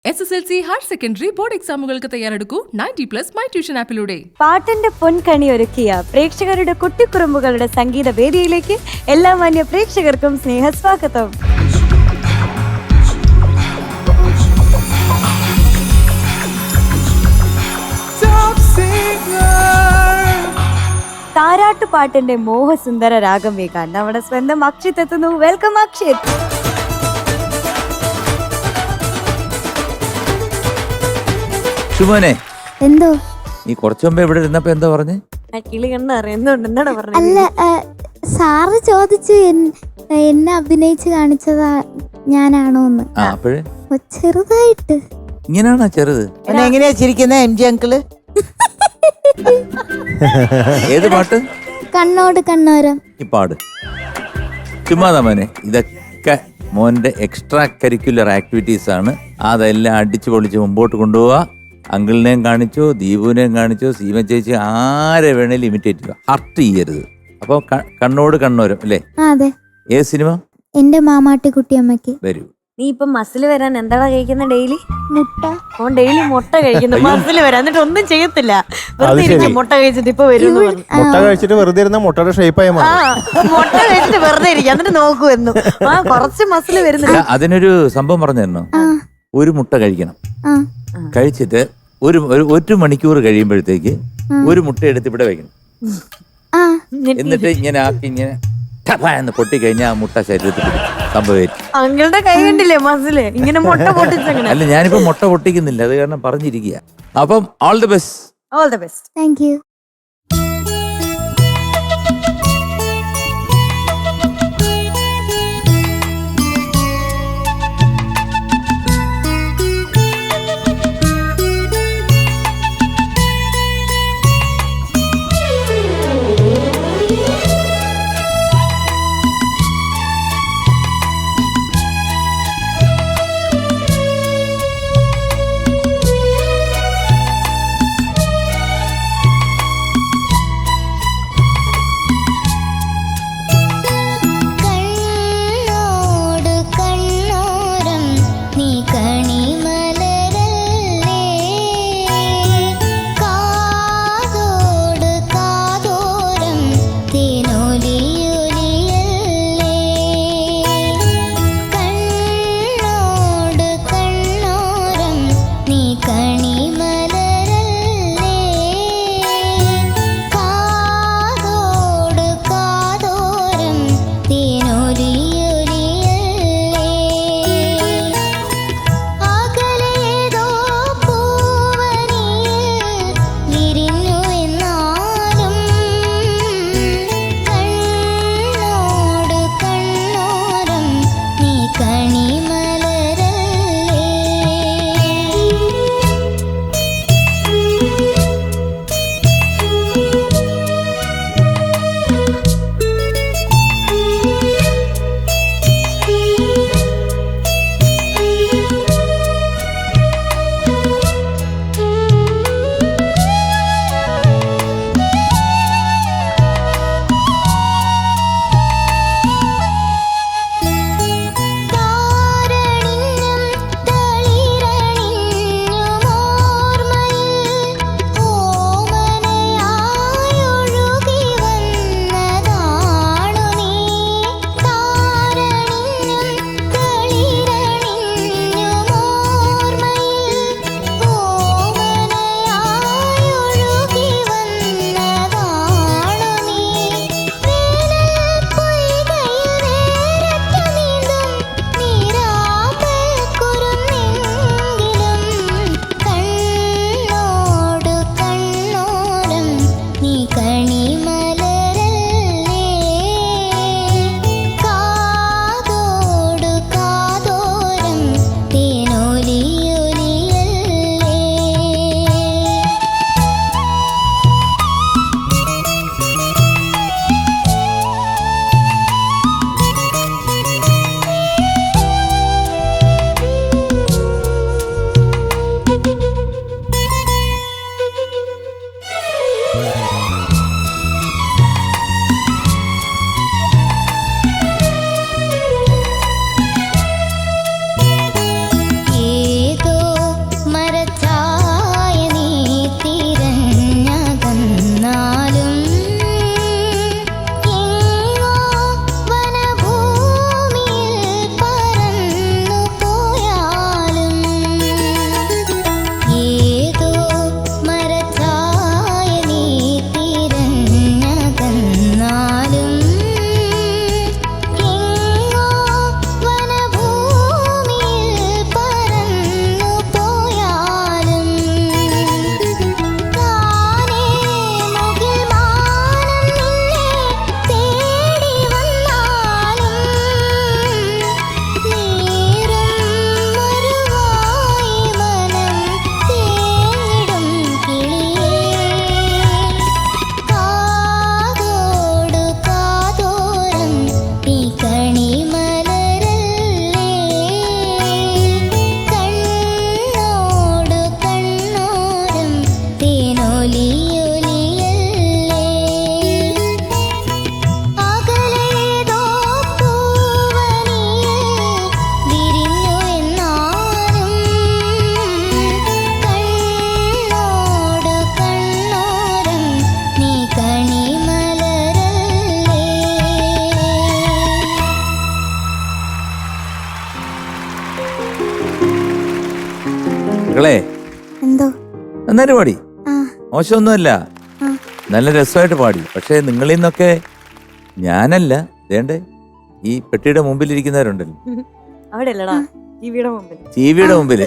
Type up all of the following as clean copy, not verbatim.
SSLC higher secondary board എക്സാമുകൾക്ക് തയ്യാറെടുക്കൂ 90+ my tuition ആപ്പിലൂടെ. പാട്ടിന്റെ പൊൻകണി ഒരുക്കിയ പ്രേക്ഷകരുടെ കുട്ടിക്കുറുമ്പുകളുടെ സംഗീത വേദിയിലേക്ക് എല്ലാ മാന്യ പ്രേക്ഷകർക്കും സ്നേഹസ്വാഗതം. താരാട്ടുപാട്ടിന്റെ മോഹസുന്ദര രാഗം വേകാൻ നമ്മുടെ സ്വന്തം അക്ഷിത് എത്തുന്നു. വെൽക്കം അക്ഷിത്. ശുഭനെ, എന്തോ നീ കുറച്ചു മുമ്പ് ഇവിടെ ഇരുന്നപ്പോ എന്താ പറഞ്ഞേ? കിളി കണ്ട് അറിയുന്നുണ്ട്. എന്താണ് പറഞ്ഞത്? അല്ല, സാറ് ചോദിച്ചു എന്നെ അഭിനയിച്ച് കാണിച്ചതാ ഞാനാണോന്ന്. അപ്പോഴേ ചെറുതായിട്ട് ഇങ്ങനെയാണോ ചെറുത്? എങ്ങനെയാ ചിരിക്കുന്ന എം ജി അങ്കിള്? ഏത് പാട്ട്? കണ്ണോട് കണ്ണോരം. ഈ പാട് ചുമ്മാതാ മോനെ. ഇതൊക്കെ മോന്റെ എക്സ്ട്രാ കരിക്കുലർ ആക്ടിവിറ്റീസ് ആണ്. അതെല്ലാം അടിച്ചു പൊളിച്ച് മുമ്പോട്ട് കൊണ്ടുപോവാ. അങ്കിളിനെയും കാണിച്ചോ, ദീപുവിനെയും കാണിച്ചോ, സീമ ചേച്ചി ആരെ വേണേലും ഇമിറ്റേറ്റ് ചെയ്യുക. ഹർട്ട് ചെയ്യരുത്. അപ്പൊ കണ്ണോട് കണ്ണോരം അല്ലേ? അതെ. ഏത് സിനിമ? എന്റെ മാമാട്ടിക്കുട്ടിയമ്മക്ക്. വരൂ. നീ ഇപ്പൊ മസിൽ വരാൻ എന്താടാ കഴിക്കുന്ന? ഡെയിലി മുട്ട. ഓൻ ഡെയിലി മുട്ട കഴിക്കുന്നു. മസിൽ വരാൻ എന്നിട്ട് ഒന്നും ചെയ്യത്തില്ല. വെറുതെ ഇരിക്കും. മുട്ട കഴിച്ചിട്ട് ഇപ്പൊ വരും. മുട്ട കഴിച്ചിട്ട് വെറുതെ ഇരുന്ന മുട്ടയുടെ ഷേപ്പായി മുട്ട കഴിച്ചിട്ട് വെറുതെ ഇരിക്കും. എന്നിട്ട് നോക്കൂ എന്നു കുറച്ച് മസിൽ വരുന്നില്ല. അതിനൊരു സംഭവം പറഞ്ഞു തരണോ? ഒരു മുട്ട കഴിക്കണം. കഴിച്ചിട്ട് ഒരു മണിക്കൂർ കഴിയുമ്പോഴത്തേക്ക് ഒരു മുട്ട എടുത്ത് ഇവിടെ വെക്കണം. എന്നിട്ട് ഇങ്ങനെ ആക്കി ഇങ്ങനെ എന്ന് പൊട്ടിക്കഴിഞ്ഞാൽ ആ മുട്ട ശരീരത്തിൽ സംഭവിക്കും. അങ്ങളുടെ കൈ കണ്ടില്ലേ മസില് ഇങ്ങനെ മുട്ട പൊട്ടിച്ചങ്ങനെ. അല്ല, ഞാനിപ്പോ മുട്ട പൊട്ടിക്കുന്നില്ല, അത് കാരണം പറഞ്ഞിരിക്കുക. അപ്പം all the best. All the best. Thank U. മക്കളെ എന്തോ നന്നായിട്ട് പാടി, ആ മോശമൊന്നുമല്ല, നല്ല രസമായിട്ട് പാടി. പക്ഷെ നിങ്ങളിൽ നിന്നൊക്കെ ഞാനല്ല, വേണ്ടേ ഈ പെട്ടിയുടെ മുമ്പിലിരിക്കുന്നവരുണ്ടല്ലോ, അവിടെ അല്ലടാ ടിവിയുടെ മുമ്പിൽ. ടിവിയുടെ മുമ്പിൽ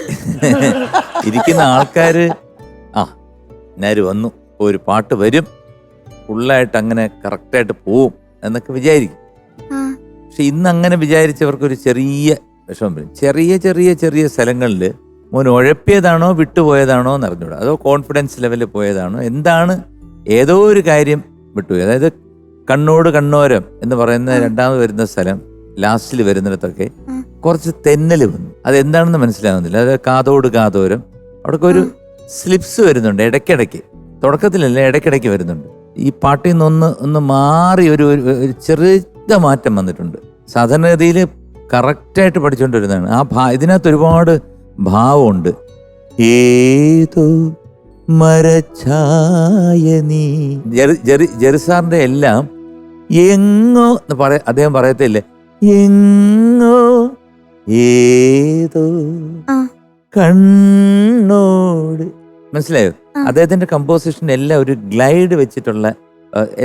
ഇരിക്കുന്ന ആൾക്കാര് ഞാര് വന്നു, ഒരു പാട്ട് വരും, ഫുള്ളായിട്ട് അങ്ങനെ കറക്റ്റായിട്ട് പോവും എന്നൊക്കെ വിചാരിക്കും. പക്ഷെ ഇന്ന് അങ്ങനെ വിചാരിച്ചവർക്കൊരു ചെറിയ വിഷമം വരും. ചെറിയ ചെറിയ ചെറിയ സ്ഥലങ്ങളിൽ മോൻ ഉഴപ്പിയതാണോ വിട്ടുപോയതാണോ എന്ന് അറിഞ്ഞൂടാ, അതോ കോൺഫിഡൻസ് ലെവലിൽ പോയതാണോ എന്താണ്, ഏതോ ഒരു കാര്യം വിട്ടുപോയി. അതായത് കണ്ണോട് കണ്ണോരം എന്ന് പറയുന്ന രണ്ടാമത് വരുന്ന സ്ഥലം ലാസ്റ്റിൽ വരുന്നിടത്തൊക്കെ കുറച്ച് തെന്നൽ വന്നു. അതെന്താണെന്ന് മനസ്സിലാവുന്നില്ല. അത് കാതോട് കാതോരം അവിടെയൊക്കെ ഒരു സ്ലിപ്സ് വരുന്നുണ്ട് ഇടയ്ക്കിടയ്ക്ക്, തുടക്കത്തിലല്ല ഇടയ്ക്കിടയ്ക്ക് വരുന്നുണ്ട്. ഈ പാട്ടിൽ നിന്ന് ഒന്ന് മാറി ഒരു ചെറിയ മാറ്റം വന്നിട്ടുണ്ട്. സാധാരണഗതിയിൽ കറക്റ്റായിട്ട് പഠിച്ചുകൊണ്ട് വരുന്നതാണ്. ഇതിനകത്ത് ഒരുപാട് ഭാവമുണ്ട്. ഏതോ മരച്ചായ നീ, ജെറിസാറിന്റെ എല്ലാം എങ്ങോ അദ്ദേഹം പറയത്തില്ലേ, എങ്ങോ ഏതോ കണ്ണോട്, മനസ്സിലായോ? അദ്ദേഹത്തിന്റെ കമ്പോസിഷൻ എല്ലാം ഒരു ഗ്ലൈഡ് വെച്ചിട്ടുള്ള,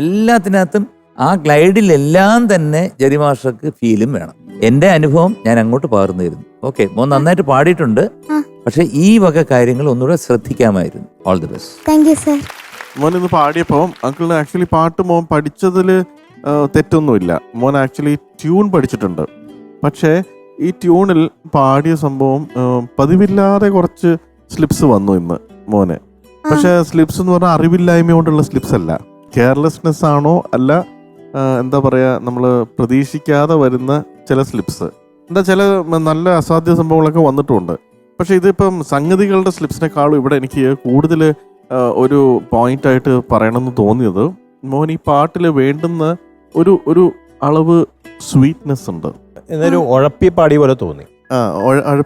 എല്ലാത്തിനകത്തും ആ ഗ്ലൈഡിലെല്ലാം തന്നെ ജെറി മാസ്റ്റർക്ക് ഫീലും വേണം. എന്റെ അനുഭവം ഞാൻ അങ്ങോട്ട് പകർന്നു തരുന്നു. ഓക്കെ, മോൻ നന്നായിട്ട് പാടിയിട്ടുണ്ട്, പക്ഷെ ഈ വക കാര്യങ്ങൾ ഒന്നുകൂടെ ശ്രദ്ധിക്കാമായിരുന്നു. All the best. Thank you sir. മോൻ ഇന്ന് പാടിയപ്പോൾ അങ്കിളിന് ആക്ച്വലി പാട്ട് മോൻ പഠിച്ചതിൽ തെറ്റൊന്നുമില്ല. മോൻ ആക്ച്വലി ട്യൂൺ പഠിച്ചിട്ടുണ്ട്. പക്ഷേ ഈ ട്യൂണിൽ പാടിയ സംഭവം പതിവില്ലാതെ കുറച്ച് സ്ലിപ്സ് വന്നു ഇന്ന് മോനെ. പക്ഷെ സ്ലിപ്സ് എന്ന് പറഞ്ഞാൽ അറിവില്ലായ്മ കൊണ്ടുള്ള സ്ലിപ്സ് അല്ല, കെയർലെസ്നെസ് ആണോ അല്ല, എന്താ പറയുക, നമ്മൾ പ്രതീക്ഷിക്കാതെ വരുന്ന ചില സ്ലിപ്സ്. എന്താ ചില നല്ല അസാധ്യ സംഭവങ്ങളൊക്കെ വന്നിട്ടുണ്ട്. പക്ഷെ ഇതിപ്പം സംഗതികളുടെ സ്ലിപ്സിനെക്കാളും ഇവിടെ എനിക്ക് കൂടുതൽ ഒരു പോയിന്റായിട്ട് പറയണമെന്ന് തോന്നിയത്, മോൻ ഈ പാട്ടിൽ വേണ്ടുന്ന ഒരു അളവ് സ്വീറ്റ്നെസ് ഉണ്ട്. എന്നൊരു ഉഴപ്പി പാടിയ പോലെ തോന്നി.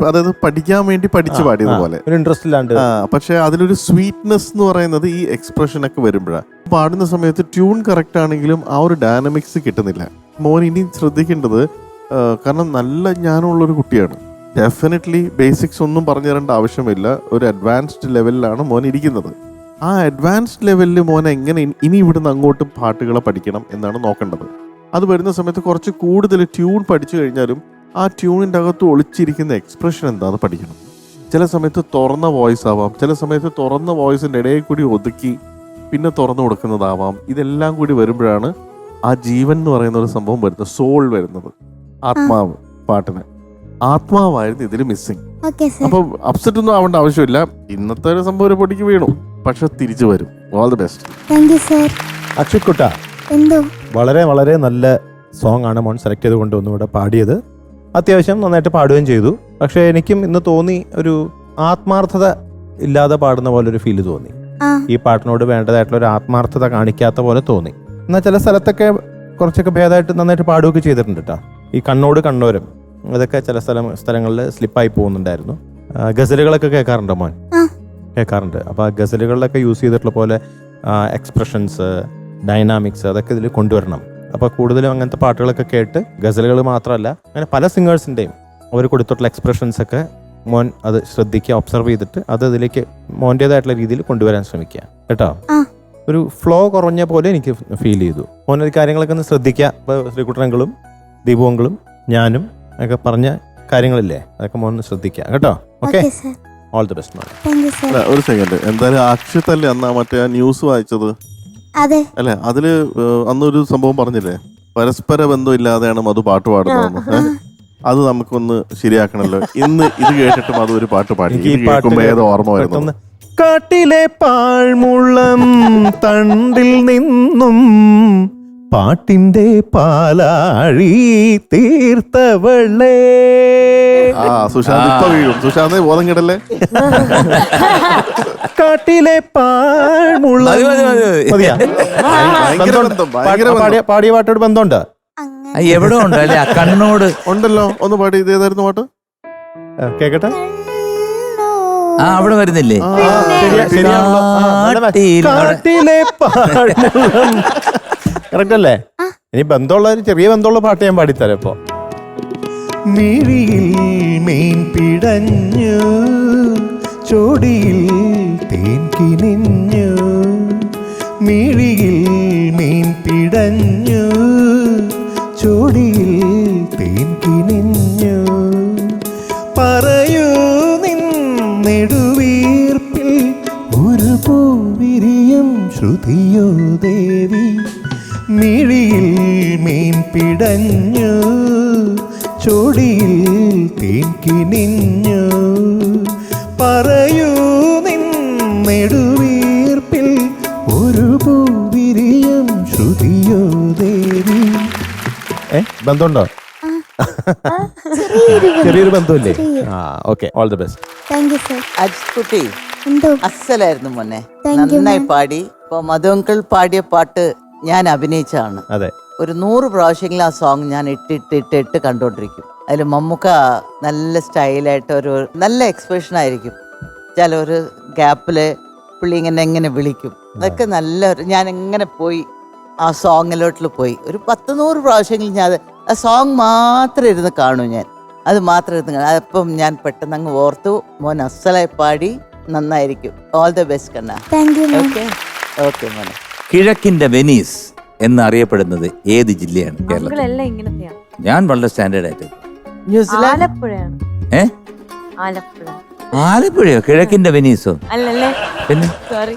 അതായത് പഠിക്കാൻ വേണ്ടി പഠിച്ചു പാടിയതുപോലെ ഒരു ഇൻട്രസ്റ്റ് ഇല്ലാണ്ട്. പക്ഷെ അതിലൊരു സ്വീറ്റ്നെസ് എന്ന് പറയുന്നത് ഈ എക്സ്പ്രഷൻ ഒക്കെ വരുമ്പോഴാണ്. പാടുന്ന സമയത്ത് ട്യൂൺ കറക്റ്റ് ആണെങ്കിലും ആ ഒരു ഡൈനാമിക്സ് കിട്ടുന്നില്ല. മോൻ ഇനി ശ്രദ്ധിക്കേണ്ടത്, കാരണം നല്ല ജ്ഞാനമുള്ളൊരു കുട്ടിയാണ്, ഡെഫിനറ്റ്ലി ബേസിക്സ് ഒന്നും പറഞ്ഞു തരേണ്ട ആവശ്യമില്ല. ഒരു അഡ്വാൻസ്ഡ് ലെവലിലാണ് മോൻ ഇരിക്കുന്നത്. ആ അഡ്വാൻസ്ഡ് ലെവലിൽ മോൻ എങ്ങനെ ഇനി ഇവിടുന്ന് അങ്ങോട്ട് പാട്ടുകളെ പഠിക്കണം എന്നാണ് നോക്കേണ്ടത്. അത് വരുന്ന സമയത്ത് കുറച്ച് കൂടുതൽ ട്യൂൺ പഠിച്ചു കഴിഞ്ഞാലും ആ ട്യൂണിൻ്റെ അകത്ത് ഒളിച്ചിരിക്കുന്ന എക്സ്പ്രഷൻ എന്താണെന്ന് പഠിക്കണം. ചില സമയത്ത് തുറന്ന വോയിസ് ആവാം, ചില സമയത്ത് തുറന്ന വോയിസിൻ്റെ ഇടയിൽ കൂടി ഒതുക്കി പിന്നെ തുറന്നു കൊടുക്കുന്നതാവാം. ഇതെല്ലാം കൂടി വരുമ്പോഴാണ് ആ ജീവൻ എന്ന് പറയുന്ന ഒരു സംഭവം വരുന്നത്, സോൾ വരുന്നത്, ആത്മാവ്. പാട്ടിന് ആത്മാവായിരുന്നു ഇതിൽ മിസ്സിങ്. അപ്പൊ അപ്സെറ്റ് ഒന്നും ആവേണ്ട ആവശ്യമില്ല. ഇന്നത്തെ ഒരു സംഭവം ഒരു പൊടിക്ക് വീണു, പക്ഷെ തിരിച്ചു വരും. All the best. അക്ഷയ് കുട്ട, വളരെ വളരെ നല്ല സോങ് ആണ് മോൻ സെലക്ട് ചെയ്ത് കൊണ്ട് ഒന്നുകൂടെ പാടിയത്. അത്യാവശ്യം നന്നായിട്ട് പാടുകയും ചെയ്തു. പക്ഷെ എനിക്കും ഇന്ന് തോന്നി, ഒരു ആത്മാർത്ഥത ഇല്ലാതെ പാടുന്ന പോലെ ഒരു ഫീല് തോന്നി. ഈ പാട്ടിനോട് വേണ്ടതായിട്ടുള്ള ഒരു ആത്മാർത്ഥത കാണിക്കാത്ത പോലെ തോന്നി. എന്നാൽ ചില സ്ഥലത്തൊക്കെ കുറച്ചൊക്കെ ഭേദമായിട്ട് നന്നായിട്ട് പാടുകയൊക്കെ ചെയ്തിട്ടുണ്ട് കേട്ടോ. ഈ കണ്ണോട് കണ്ണോരം അതൊക്കെ ചില സ്ഥലങ്ങളിൽ സ്ലിപ്പായി പോകുന്നുണ്ടായിരുന്നു. ഗസലുകളൊക്കെ കേൾക്കാറുണ്ടോ മോൻ? കേൾക്കാറുണ്ട്. അപ്പോൾ ആ ഗസലുകളിലൊക്കെ യൂസ് ചെയ്തിട്ടുള്ള പോലെ എക്സ്പ്രഷൻസ്, ഡൈനാമിക്സ് അതൊക്കെ ഇതിൽ കൊണ്ടുവരണം. അപ്പോൾ കൂടുതലും അങ്ങനത്തെ പാട്ടുകളൊക്കെ കേട്ട്, ഗസലുകൾ മാത്രമല്ല അങ്ങനെ പല സിംഗേഴ്സിൻ്റെയും അവർ കൊടുത്തിട്ടുള്ള എക്സ്പ്രഷൻസ് ഒക്കെ മോൻ അത് ശ്രദ്ധിക്കുക, ഒബ്സർവ് ചെയ്തിട്ട് അത് ഇതിലേക്ക് മോൻ്റേതായിട്ടുള്ള രീതിയിൽ കൊണ്ടുവരാൻ ശ്രമിക്കുക കേട്ടോ. ഒരു ഫ്ലോ കുറഞ്ഞ പോലെ എനിക്ക് ഫീൽ ചെയ്തു. മോൻ ഈ കാര്യങ്ങളൊക്കെ ഒന്ന് ശ്രദ്ധിക്കുക. ഇപ്പോൾ ശ്രീകുട്ടനങ്ങളും ദീപുവങ്ങളും ഞാനും ഒക്കെ പറഞ്ഞ കാര്യങ്ങളില്ലേ, അതൊക്കെ മോൻ ശ്രദ്ധിക്കുക കേട്ടോ. Okay, all the best. ഒരു സെക്കൻഡ്, എന്തായാലും അക്ഷയത്തല്ലേ അന്നാ മറ്റേ ആ ന്യൂസ് വായിച്ചത് അല്ലെ? അതില് അന്നൊരു സംഭവം പറഞ്ഞില്ലേ, പരസ്പര ബന്ധം ഇല്ലാതെയാണ് മധു പാട്ട് പാടുന്നതെന്ന്. അത് നമുക്കൊന്ന് ശരിയാക്കണല്ലോ. ഇന്ന് ഇത് കേട്ടിട്ടും അത് ഒരു പാട്ട് പാടി കേൾക്കുമ്പോ ഏത് ഓർമ്മ വരുന്നു? കാട്ടിലെ പാഴ്മുളം തണ്ടിൽ നിന്നും പാട്ടിന്റെ പാലാഴി തീർത്തവളേ. സുശാന്ത് ഇപ്പൊ വീഴും. സുശാന്ത് ബോധം കിടല്ലേ? കാട്ടിലെ പാഴ്മുളം. പാടിയ പാട്ടോട് ബന്ധമുണ്ട്? എവിടെ ഉണ്ട് അല്ലെ? കണ്ണോട് ഉണ്ടല്ലോ. ഒന്ന് പാടി. ഇത് ഏതായിരുന്നു പാട്ട്? കേക്കട്ടെ. അവിടെ വരുന്നില്ലേ? കാട്ടിലെ പാഴ്മുളം. കറക്റ്റ് അല്ലേ? ഇനി ബന്ധമുള്ള ഒരു ചെറിയ ബന്ധമുള്ള പാട്ട് ഞാൻ പാടിത്തരാം ഇപ്പൊ. മിഴിയിൽ മീൻ പിടഞ്ഞു ചോടിയിൽ തേൻ കിനിഞ്ഞു, മിഴിയിൽ മീൻ പിടഞ്ഞു, ചോടിയിൽ തേൻ കിനിഞ്ഞു. പറയൂ നിൻ നെടുവീർപ്പിൽ ഒരു പൂവിരിയും ശ്രുതിയോ ദേവി, മിഴിയിൽ മീൻ പിടഞ്ഞു, ചോടിയിൽ തേൻ കിനിഞ്ഞു. പറയൂ നിൻ നെടുവീർപ്പിൽ ഒരു പൂവിരിയും ശ്രുതിയോ ദേവി. ബന്ധമുണ്ടോ? ചെറിയൊരു ബന്ധമില്ലേ? ആ, okay, all the best. Thank you sir. Ajith കുട്ടി എന്തോ അസലായിരുന്നു മോനെ, Thank you, നന്നായി ma'am. പാടി. ഇപ്പൊ മധുവങ്കിൾ പാടിയ പാട്ട് ഞാൻ അഭിനയിച്ചാണ്. അതെ, ഒരു 100 പ്രാവശ്യമെങ്കിലും ആ സോങ് ഞാൻ ഇട്ട് കണ്ടോണ്ടിരിക്കും. അതിൽ മമ്മൂക്ക നല്ല സ്റ്റൈലായിട്ട് ഒരു നല്ല എക്സ്പ്രഷൻ ആയിരിക്കും. ചില ഒരു ഗ്യാപ്പില് പുള്ളി ഇങ്ങനെ വിളിക്കും. അതൊക്കെ നല്ല ഞാൻ എങ്ങനെ പോയി ആ സോങ്ങിലോട്ടിൽ പോയി ഒരു 10-100 പ്രാവശ്യമെങ്കിലും ഞാൻ ആ സോങ് മാത്രം ഇരുന്ന് കാണും. ഞാൻ അത് മാത്രം ഇരുന്ന് കാണും. അപ്പം ഞാൻ പെട്ടെന്ന് അങ്ങ് ഓർത്തു, മോൻ അസലായി പാടി, നന്നായിരിക്കും. All the best Kanna. Thank you ma'am. Okay okay മോനെ. കിഴക്കിന്റെ വെനീസ് എന്നറിയപ്പെടുന്നത് ഏത് ജില്ലയാണ് കേരളത്തിൽ? എല്ലാം ഇങ്ങനത്തെയാണ്. ഞാൻ വളരെ സ്റ്റാൻഡേർഡ് ആയിട്ട്. ന്യൂസിലാൻഡ്. ആലപ്പുഴയാണ്. ഏ ആലപ്പുഴ ആലപ്പുഴയോ? കിഴക്കിന്റെ വെനീസോ? അല്ലല്ലേ? പിന്നെ സോറി.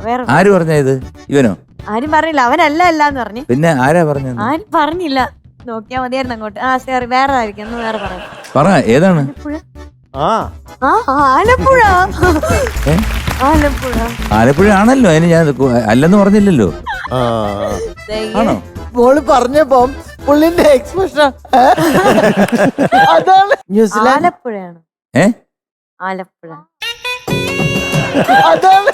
വേറെ ആര് പറഞ്ഞ ഇത്? ഇവനോ? ആരും പറഞ്ഞില്ല. അവനല്ല അല്ലാന്ന് പറഞ്ഞു. പിന്നെ ആരാ പറഞ്ഞത്? ആരും പറഞ്ഞില്ല. നോക്കിയാ മതിയായിരുന്നു അങ്ങോട്ട്. ആ സോറി, വേറെ ആയിരിക്കും. ഒന്ന് വേറെ പറയാം. പറ, ഏതാണ്? ആലപ്പുഴ. ഏ? ആലപ്പുഴ. ആലപ്പുഴ ആണല്ലോ. അതിന് ഞാൻ അല്ലെന്ന് പറഞ്ഞില്ലല്ലോ. ആണോ? മോള് പറഞ്ഞപ്പോ പുള്ളിന്റെ എക്സ്പ്രഷൻ അതാണ്. ന്യൂസിലാൻഡ്. ആലപ്പുഴയാണ്. ഏ? ആലപ്പുഴ. അതാണ്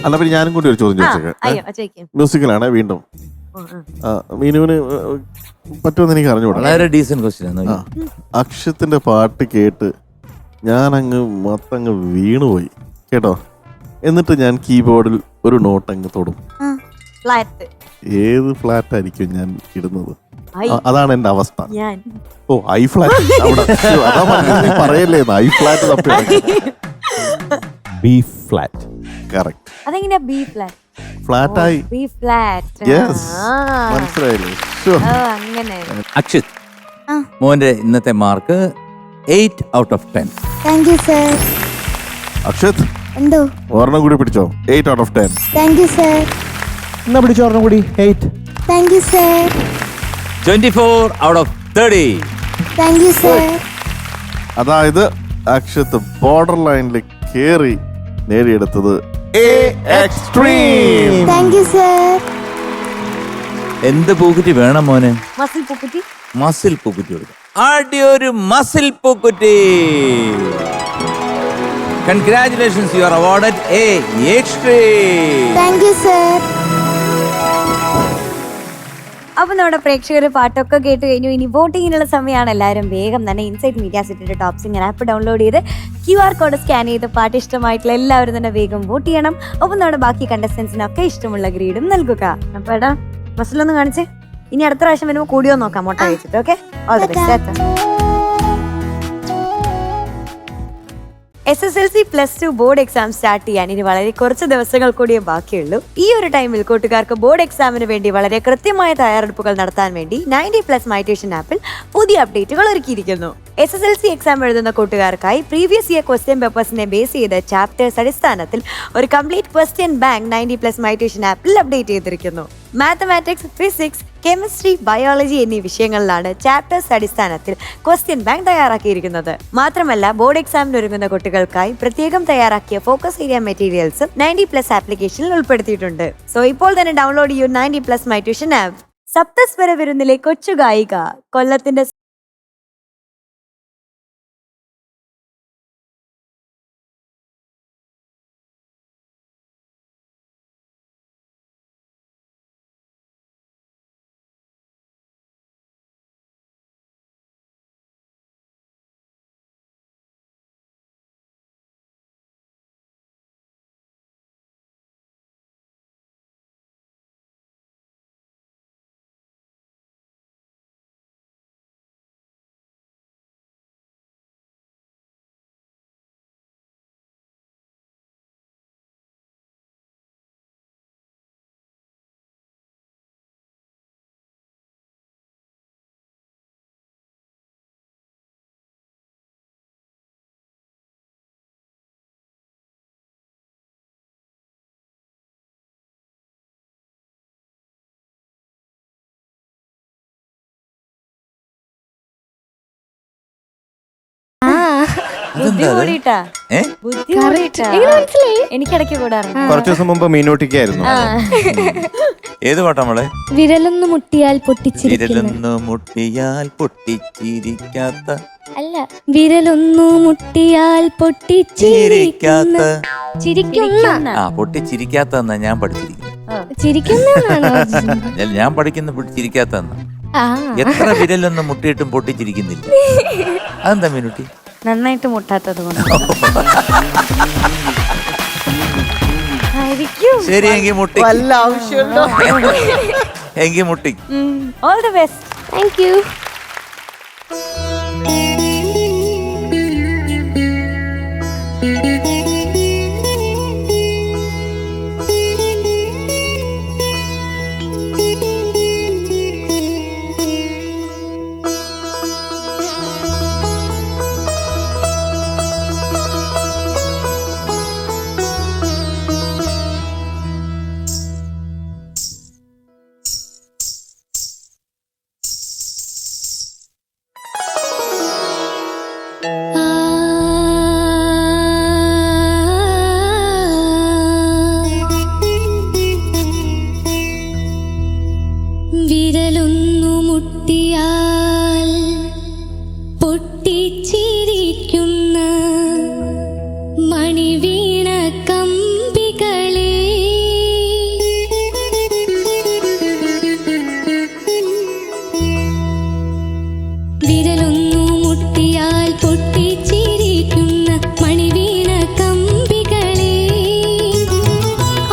അല്ല, പിന്നെ ഞാനും കൂടി ഒരു ചോദ്യം ചോദിച്ചേക്കാം. അയ്യോ ചോദിക്കും. മ്യൂസിക്കലാണ് വീണ്ടും. മീനുവിന് പറ്റുമെന്ന് എനിക്ക് അറിഞ്ഞുകൂടാ. വളരെ ഡീസന്റ് ക്വസ്റ്റ്യൻ ആണ്. അക്ഷത്തിന്റെ പാട്ട് കേട്ട് ഞാൻ മൊത്തങ്ങ് വീണുപോയി കേട്ടോ. എന്നിട്ട് ഞാൻ കീബോർഡിൽ ഒരു നോട്ട് അങ്ങ് തൊടും. ഫ്ലാറ്റ്. ഏത് ഫ്ലാറ്റ് ആയിരിക്കും ഞാൻ ഇടുന്നത്? ഐ. അതാണ് എന്റെ അവസ്ഥ. ഞാൻ ഓ, ഐ ഫ്ലാറ്റ്. അവിടെ അതാ പറഞ്ഞത്, നീ പറയല്ലേ ഐ ഫ്ലാറ്റ് തപ്പി. B flat. കറക്റ്റ്. അതെങ്ങനെയാ ബി ഫ്ലാറ്റ്? ഫ്ലാറ്റായി. B flat. യെസ്, മനസ്സിലായില്ലേ? Sure. അങ്ങനെ. അക്ഷിത്, ആ. മോന്റെ ഇന്നത്തെ mark 8 out of 10. Thank you sir. Akshat, എന്തോ ഒരെണ്ണം കൂടി പിടിച്ചോ. 8 out of 10. Thank you sir. എന്നാ പിടിച്ചോർന്നും കൂടി 8. Thank you sir. 24 out of 30. Thank you sir. അതായത് അക്ഷത്ത് ബോർഡർ ലൈനിൽ കേറി നേടിയെടുത്തത് A extreme. Thank you sir. എന്ത് പൂക്കുറ്റി വേണം മോനെ? മസിൽ പൊക്കുറ്റി. മസിൽ പൂക്കുറ്റി കൊടുക്കും. ആദ്യൊരു മസിൽ പൂക്കുറ്റി. Congratulations, you are awarded A extreme. Thank you sir. അപ്പൊ നമ്മുടെ പ്രേക്ഷകർ പാട്ടൊക്കെ കേട്ട് കഴിഞ്ഞു. ഇനി വോട്ടിങ്ങിനുള്ള സമയമാണ്. എല്ലാവരും വേഗം തന്നെ ഇൻസൈറ്റ് മീഡിയ സിറ്റിയുടെ ടോപ്പ് സിംഗർ ആപ്പ് ഡൗൺലോഡ് ചെയ്ത് QR കോഡ് സ്കാൻ ചെയ്ത് പാട്ട് ഇഷ്ടമായിട്ടുള്ള എല്ലാവരും തന്നെ വേഗം വോട്ട് ചെയ്യണം. ഒപ്പം നമ്മുടെ ബാക്കി കണ്ടസ്റ്റൻസിനൊക്കെ ഇഷ്ടമുള്ള ഗ്രീഡും നൽകുക. അപ്പൊ എടാ മസിലൊന്നും കാണിച്ച് ഇനി അടുത്ത പ്രാവശ്യം വരുമ്പോൾ കൂടിയോ നോക്കാം മുട്ട വെച്ചിട്ട്. Okay, all the best. SSLC +2 board exam start ചെയ്യാൻ ഇനി വളരെ കുറച്ച് ദിവസങ്ങൾ കൂടിയേ ബാക്കിയുള്ളൂ. ഈ ഒരു ടൈമിൽ കൂട്ടുകാർക്ക് ബോർഡ് എക്സാമിന് വേണ്ടി വളരെ കൃത്യമായ തയ്യാറെടുപ്പുകൾ നടത്താൻ വേണ്ടി 90+ മൈ ട്യൂഷൻ ആപ്പിൽ പുതിയ അപ്ഡേറ്റുകൾ ഒരുക്കിയിരിക്കുന്നു. SSLC എക്സാം എഴുതുന്ന കൂട്ടുകാർക്കായി പ്രീവിയസ് ഇയർ ക്വസ്റ്റ്യൻ പേപ്പേഴ്സിനെ ബേസ് ചെയ്ത ചാപ്റ്റേഴ്സ് അടിസ്ഥാനത്തിൽ ഒരു complete question bank 90+ my tuition ആപ്പിൽ അപ്ഡേറ്റ് ചെയ്തിരിക്കുന്നു. മാത്തമാറ്റിക്സ്, ഫിസിക്സ്, കെമിസ്ട്രി, ബയോളജി എന്നീ വിഷയങ്ങളിലാണ് ചാപ്റ്റേഴ്സ് അടിസ്ഥാനത്തിൽ ക്വസ്റ്റ്യൻ ബാങ്ക് തയ്യാറാക്കിയിരിക്കുന്നത്. മാത്രമല്ല ബോർഡ് എക്സാമിന് ഒരുങ്ങുന്ന കുട്ടികൾക്കായി പ്രത്യേകം തയ്യാറാക്കിയ ഫോക്കസ് ഏരിയ മെറ്റീരിയൽസും 90+ ആപ്ലിക്കേഷനിൽ ഉൾപ്പെടുത്തിയിട്ടുണ്ട്. സോ ഇപ്പോൾ തന്നെ ഡൗൺലോഡ് ചെയ്യൂ 90+ മൈ ട്യൂഷൻ ആപ്പ്. സപ്തസ്വര വിരുന്നിലെ കൊച്ചു ഗായിക കൊല്ലത്തിന്റെ ബുദ്ധി കൂടിയിട്ടാ ഏ ബുദ്ധി കൂടിയിട്ടാ എനിക്കിടയ്ക്ക് കൂടാറുണ്ട്. കുറച്ച് ദിവസം മുമ്പ് മീനൂട്ടിക്കായിരുന്നു. ഏത് പാട്ടാ മോളെ? വിരലൊന്ന് മുട്ടിയാൽ പൊട്ടിച്ചിരിക്കുന്ന വിരലൊന്നു മുട്ടിയാൽ പൊട്ടിച്ചിരിക്കാത്ത അല്ല വിരലൊന്നു മുട്ടിയാൽ പൊട്ടിച്ചിരിക്കുന്ന ചിരിക്കുന്ന ആ പൊട്ടിച്ചിരിക്കാത്തന്നാ ഞാൻ പഠിച്ചിരിക്കുന്നത്. ചിരിക്കുന്നതാണോ? ഞാൻ പഠിക്കുന്ന പൊട്ടിച്ചിരിക്കാത്തന്ന. ആ എത്ര വിരലൊന്നും മുട്ടിയിട്ടും പൊട്ടിച്ചിരിക്കുന്നില്ല. അതെന്താ മീനുട്ടി? നന്നായിട്ട് മുട്ടാത്തത് കൊണ്ട് ആയിരിക്കും. ശരി എങ്കിൽ മുട്ടി. വല്ല ആവശ്യമുണ്ടോ? എങ്കിൽ മുട്ടി. All the best. Thank you. വിരലൊന്നു മുട്ടിയാൽ പൊട്ടിച്ചിരിക്കുന്ന മണിവീണ കമ്പികളെ വിരലൊന്നു മുട്ടിയാൽ പൊട്ടിച്ചിരിക്കുന്ന മണിവീണ കമ്പികളെ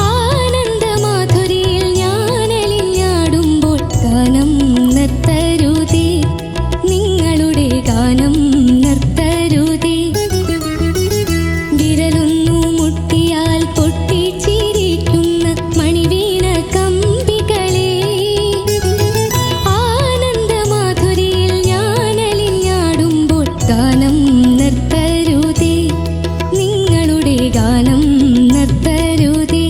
ആനന്ദമാധുരിയിൽ ഞാനലിഞ്ഞാടുമ്പോൾ ഗാനം നിർത്തരുതേ നിങ്ങളുടെ ഗാനം നിർത്തരുതേ വിരലൊന്നു മുട്ടിയാൽ പൊട്ടിച്ചിരിക്കുന്ന മണിവീണ കമ്പികളെ ആനന്ദമാധുരിയിൽ ഞാനലിഞ്ഞാടുമ്പോൾ ഗാനം നിർത്തരുതേ നിങ്ങളുടെ ഗാനം നിർത്തരുതേ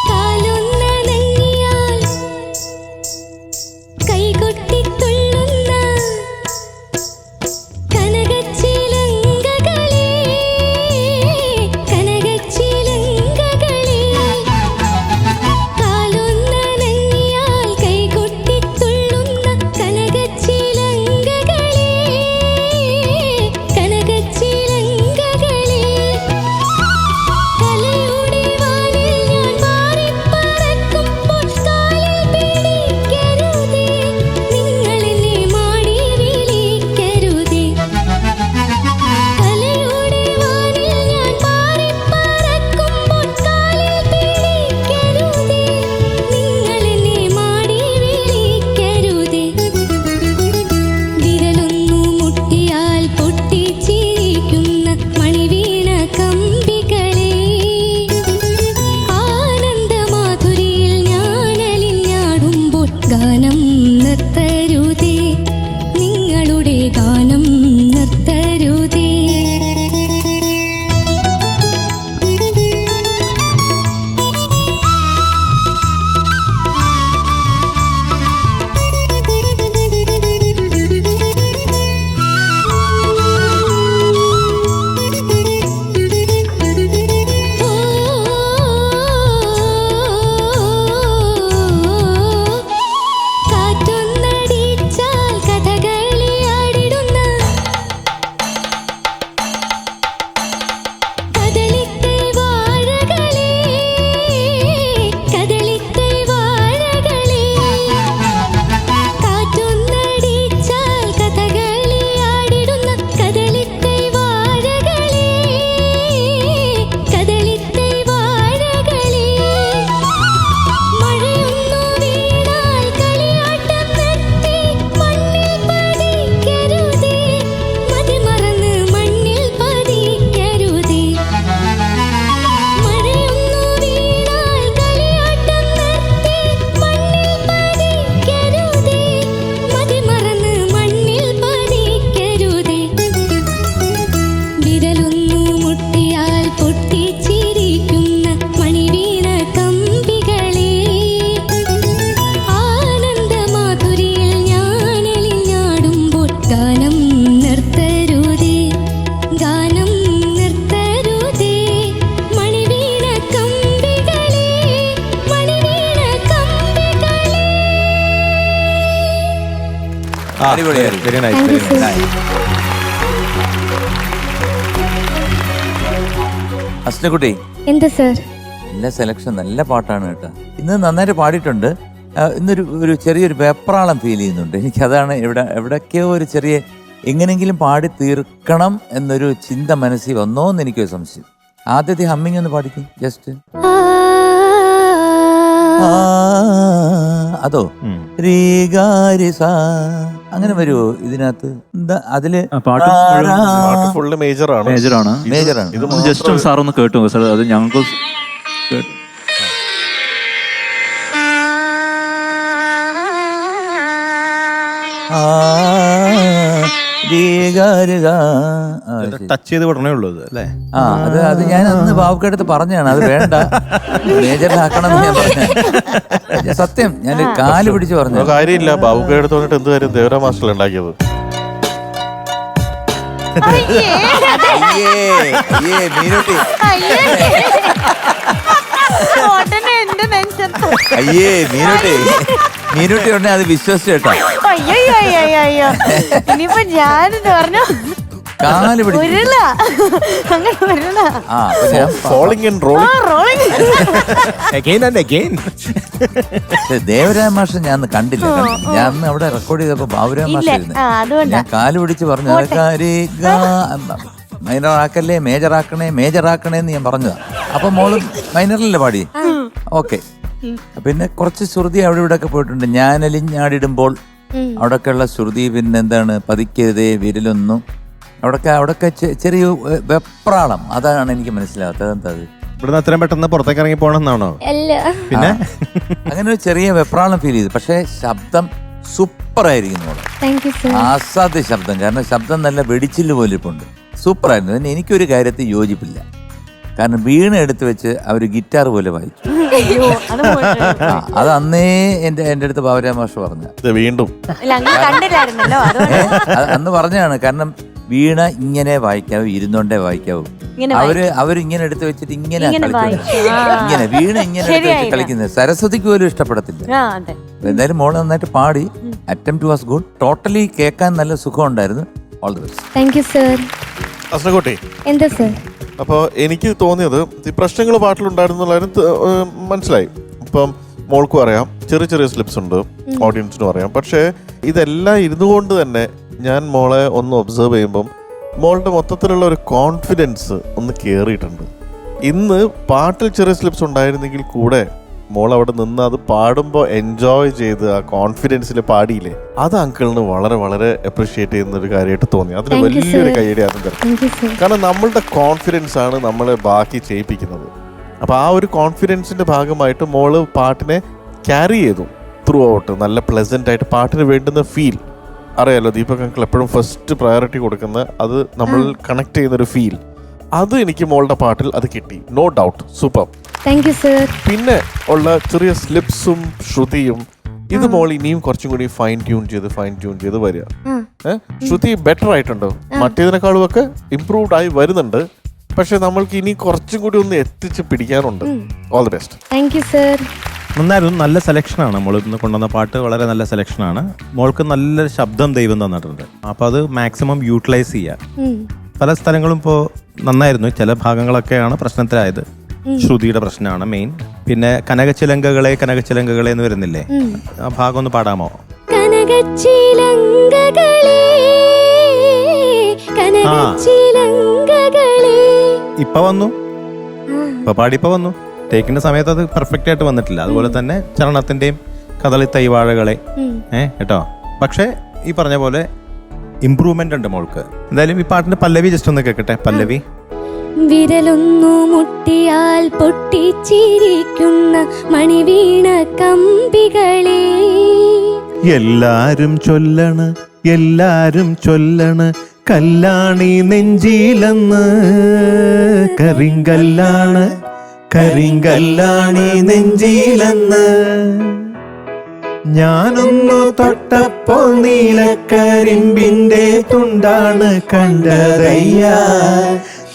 കാലൊന്ന നങ്ങിയാൽ കൈകൊട്ടിത്തുള്ളുന്ന കനകച്ചിലങ്കകളെ കനകച്ചിലങ്കകളെ കാലൊന്ന നങ്ങിയാൽ കൈകൊട്ടിത്തുള്ളുന്ന കനകച്ചിലങ്കകളെ കനകച്ചിലങ്കകളെ കലയുടെ വാനിൽ ഞാൻ മാറിപ്പറക്കുമ്പോൾ കാലിൽ പിടിക്കരുതേ നിങ്ങളെന്നെ മാടി വിളിക്കരുതേ കലയുടെ വാനിൽ ഞാൻ മാറിപ്പറക്കുമ്പോൾ കാലിൽ പിടിക്കരുതേ നിങ്ങളെന്നെ മാടി വിളിക്കരുതേ വിരലൊന്നു മുട്ടിയാൽ പൊട്ടിച്ചിരിക്കുന്ന മണിവീണ കമ്പികളെ ആനന്ദമാധുരിയിൽ ഞാനലിഞ്ഞാടുമ്പോൾ ഗാനം നിർത്തരുതേ നിങ്ങളുടെ ഗാനം നിർത്തരുതേ അടിപൊളിയായിരുന്നു. Very nice, thank you very sir. അസ്നക്കുട്ടി, എന്താ സർ? നല്ല സെലക്ഷൻ, നല്ല പാട്ടാണ് കേട്ടോ. ഇന്ന് നന്നായിട്ട് പാടിയിട്ടുണ്ട്. ഇന്നൊരു ചെറിയൊരു വെപ്രാളം ഫീൽ ചെയ്യുന്നുണ്ട് എനിക്ക്. അതാണ് എവിടൊക്കെയോ ഒരു ചെറിയ എങ്ങനെങ്കിലും പാടി തീർക്കണം എന്നൊരു ചിന്ത മനസ്സിൽ വന്നോ എന്ന് എനിക്കൊരു സംശയം. ആദ്യത്തെ ഹമ്മിങ് ഒന്ന് പാടിക്കും ജസ്റ്റ്. അതോ അങ്ങനെ വരുമോ ഇതിനകത്ത്? അതില് പാട്ട് ഫുള്ള് മേജറാണ്. മേജറാണ്. ഇത് ജസ്റ്റ് സാർ ഒന്ന് കേട്ടു സാർ, അത് ഞങ്ങൾക്ക് ടച്ച് ചെയ്ത് വിടണേ ഉള്ളൂ അല്ലേ? അത് ഞാൻ അന്ന് ബാബുക്കടുത്ത് പറഞ്ഞാണ്, അത് വേണ്ട മേജറിലാക്കണം എന്ന് ഞാൻ പറഞ്ഞു. സത്യം, ഞാൻ കാല് പിടിച്ച് പറഞ്ഞു. കാര്യമില്ല, ബാബുക്ക് എടുത്ത് വന്നിട്ട് എന്ത് കാര്യം? ദേവരാ മാസ്റ്റർ ഉണ്ടാക്കിയത്. അയ്യേ മീനുട്ടി ഉടനെ അത് വിശ്വസിച്ചു കേട്ടോ. ഇനിയിപ്പോ ഞാനെന്ന് പറഞ്ഞു കാല് പിടിച്ചു. Falling and rolling. Again and again. Devaraya മാഷ് ഞാൻ കണ്ടില്ല. ഞാൻ അന്ന് അവിടെ റെക്കോർഡ് ചെയ്തപ്പോ ബാബുരായ മാഷ് ഞാൻ കാല് പിടിച്ച് പറഞ്ഞു മൈനർ ആക്കല്ലേ, മേജർ ആക്കണേ എന്ന് ഞാൻ പറഞ്ഞതാ. അപ്പൊ മോള് മൈനറിലല്ലേ പാടി? ഓക്കെ. പിന്നെ കുറച്ച് ശ്രുതി അവിടെ ഇവിടെ ഒക്കെ പോയിട്ടുണ്ട്. ഞാനലിഞ്ഞാടിടുമ്പോൾ അവിടെയൊക്കെ ഉള്ള ശ്രുതി, പിന്നെന്താണ് പതിക്കരുതേ വിരലൊന്നും, അവിടൊക്കെ ചെറിയ വെപ്രാളം. അതാണ് എനിക്ക് മനസ്സിലാകാത്തത്. എന്താ ഇവിടുന്ന് അത്രയും പെട്ടെന്ന് പുറത്തേക്ക് ഇറങ്ങി പോകണമെന്നാണോ? പിന്നെ അങ്ങനെ ഒരു ചെറിയ വെപ്രാളം ഫീൽ ചെയ്തു. പക്ഷെ ശബ്ദം സൂപ്പർ ആയിരിക്കുന്നു. അസാധ്യ ശബ്ദം. കാരണം ശബ്ദം നല്ല വെടിച്ചില് പോലെ ഇപ്പുണ്ട്. സൂപ്പറായിരുന്നു. പിന്നെ എനിക്കൊരു കാര്യത്തിൽ യോജിപ്പില്ല. കാരണം വീണ എടുത്ത് വെച്ച് അവർ ഗിറ്റാർ പോലെ വായിച്ചു. അത് അന്നേ എന്റെ അടുത്ത് ബാബുരായ മാഷ് പറഞ്ഞ വീണ്ടും അന്ന് പറഞ്ഞാണ്. കാരണം വീണ ഇങ്ങനെ വായിക്കാവൂ, ഇരുന്നോണ്ടേ വായിക്കാവൂ. അവരിങ്ങനെ എടുത്ത് വെച്ചിട്ട് ഇങ്ങനെ ഇങ്ങനെ വീണ ഇങ്ങനെ എടുത്ത് വെച്ച് കളിക്കുന്നത് സരസ്വതിക്ക് പോലും ഇഷ്ടപ്പെടത്തില്ല. എന്തായാലും മോള് നന്നായിട്ട് പാടി. Attempt was good. ടോട്ടലി കേൾക്കാൻ നല്ല സുഖം ഉണ്ടായിരുന്നു. All the best. Thank you sir. അസ്നക്കുട്ടി, എന്താ സർ? അപ്പോൾ എനിക്ക് തോന്നിയത് ഈ പ്രശ്നങ്ങൾ പാട്ടിലുണ്ടായിരുന്നു മനസ്സിലായി. ഇപ്പം മോൾക്കും അറിയാം, ചെറിയ ചെറിയ സ്ലിപ്സ് ഉണ്ട്, ഓഡിയൻസിനും അറിയാം. പക്ഷേ ഇതെല്ലാം ഇരുന്നുകൊണ്ട് തന്നെ ഞാൻ മോളെ ഒന്ന് ഒബ്സർവ് ചെയ്യുമ്പം മോളുടെ മൊത്തത്തിലുള്ള ഒരു കോൺഫിഡൻസ് ഒന്ന് കയറിയിട്ടുണ്ട്. ഇന്ന് പാട്ടിൽ ചെറിയ സ്ലിപ്സ് ഉണ്ടായിരുന്നെങ്കിൽ കൂടെ മോൾ അവിടെ നിന്ന് അത് പാടുമ്പോൾ എൻജോയ് ചെയ്ത് ആ കോൺഫിഡൻസിൽ പാടിയില്ലേ, അത് അങ്കിളിന് വളരെ വളരെ അപ്രീഷിയേറ്റ് ചെയ്യുന്ന ഒരു കാര്യമായിട്ട് തോന്നി. അതിന് വലിയൊരു കൈയടി ആദ്യം തരും. കാരണം നമ്മളുടെ കോൺഫിഡൻസ് ആണ് നമ്മളെ ബാക്കി ചെയ്യിപ്പിക്കുന്നത്. അപ്പോൾ ആ ഒരു കോൺഫിഡൻസിന്റെ ഭാഗമായിട്ട് മോള് പാട്ടിനെ ക്യാരി ചെയ്തു ത്രൂ ഔട്ട്. നല്ല പ്ലസന്റ് ആയിട്ട് പാട്ടിന് വേണ്ടുന്ന ഫീൽ അറിയാലോ. ദീപക് അങ്കിൾ എപ്പോഴും ഫസ്റ്റ് പ്രയോറിറ്റി കൊടുക്കുന്ന അത് നമ്മൾ കണക്ട് ചെയ്യുന്നൊരു ഫീൽ, അത് എനിക്ക് മോളുടെ പാട്ടിൽ അത് കിട്ടി. No doubt. Super. Thank you sir. പിന്നെ ഉള്ള ചെറിയ സ്ലിപ്സും ശ്രുതിയും ഇത് മോൾ ഇനിയും കുറച്ചും കൂടി ഫൈൻ ട്യൂൺ ചെയ്ത് വരിക. ശ്രുതി ബെറ്റർ ആയിട്ടുണ്ട്, മറ്റേതിനേക്കാളും ഒക്കെ ഇംപ്രൂവ്ഡ് ആയി വരുന്നുണ്ട്. പക്ഷെ നമ്മൾക്ക് ഇനി കുറച്ചും കൂടി ഒന്ന് എത്തിച്ച് പിടിക്കാനുണ്ട്. All the best. Thank you sir. നന്നായിരുന്നു. നല്ല സെലക്ഷനാണ് മോൾ ഇന്ന് കൊണ്ടുവന്ന പാട്ട്. വളരെ നല്ല സെലക്ഷനാണ്. മോൾക്ക് നല്ലൊരു ശബ്ദം ദൈവം തന്നിട്ടുണ്ട്. അപ്പോൾ അത് മാക്സിമം യൂട്ടിലൈസ് ചെയ്യുക. പല സ്ഥലങ്ങളും ഇപ്പോൾ നന്നായിരുന്നു. ചില ഭാഗങ്ങളൊക്കെയാണ് പ്രശ്നത്തിലായത്. ശ്രുതിയുടെ പ്രശ്നമാണ് മെയിൻ. പിന്നെ കനകച്ചിലങ്കകളെ എന്ന് വരുന്നില്ലേ, ആ ഭാഗം ഒന്ന് പാടാമോ? ഇപ്പൊ വന്നു, ഇപ്പൊ പാടിപ്പോ വന്നു. ടേക്കിന്റെ സമയത്ത് അത് പെർഫെക്റ്റ് ആയിട്ട് വന്നിട്ടില്ല. അതുപോലെ തന്നെ ചരണത്തിന്റെയും കദളി തൈവാഴകളെ കേട്ടോ. പക്ഷെ ഈ പറഞ്ഞ പോലെ ഇംപ്രൂവ്മെന്റ് ഉണ്ട് മോൾക്ക്. എന്തായാലും ഈ പാട്ടിന്റെ പല്ലവി ജസ്റ്റ് ഒന്ന് കേൾക്കട്ടെ. പല്ലവി. വിരലൊന്നു മുട്ടിയാൽ പൊട്ടിച്ചിരിക്കുന്ന മണിവീണ കമ്പികളെ എല്ലാരും ചൊല്ലണ് കല്ലാണി നെഞ്ചിലെന്ന്, കരിങ്കല്ലാണി നെഞ്ചിലെന്ന്. ഞാനൊന്നു തൊട്ടപ്പോൾ നീലക്കരിമ്പിന്റെ തുണ്ടാണ് കണ്ടതയ്യ,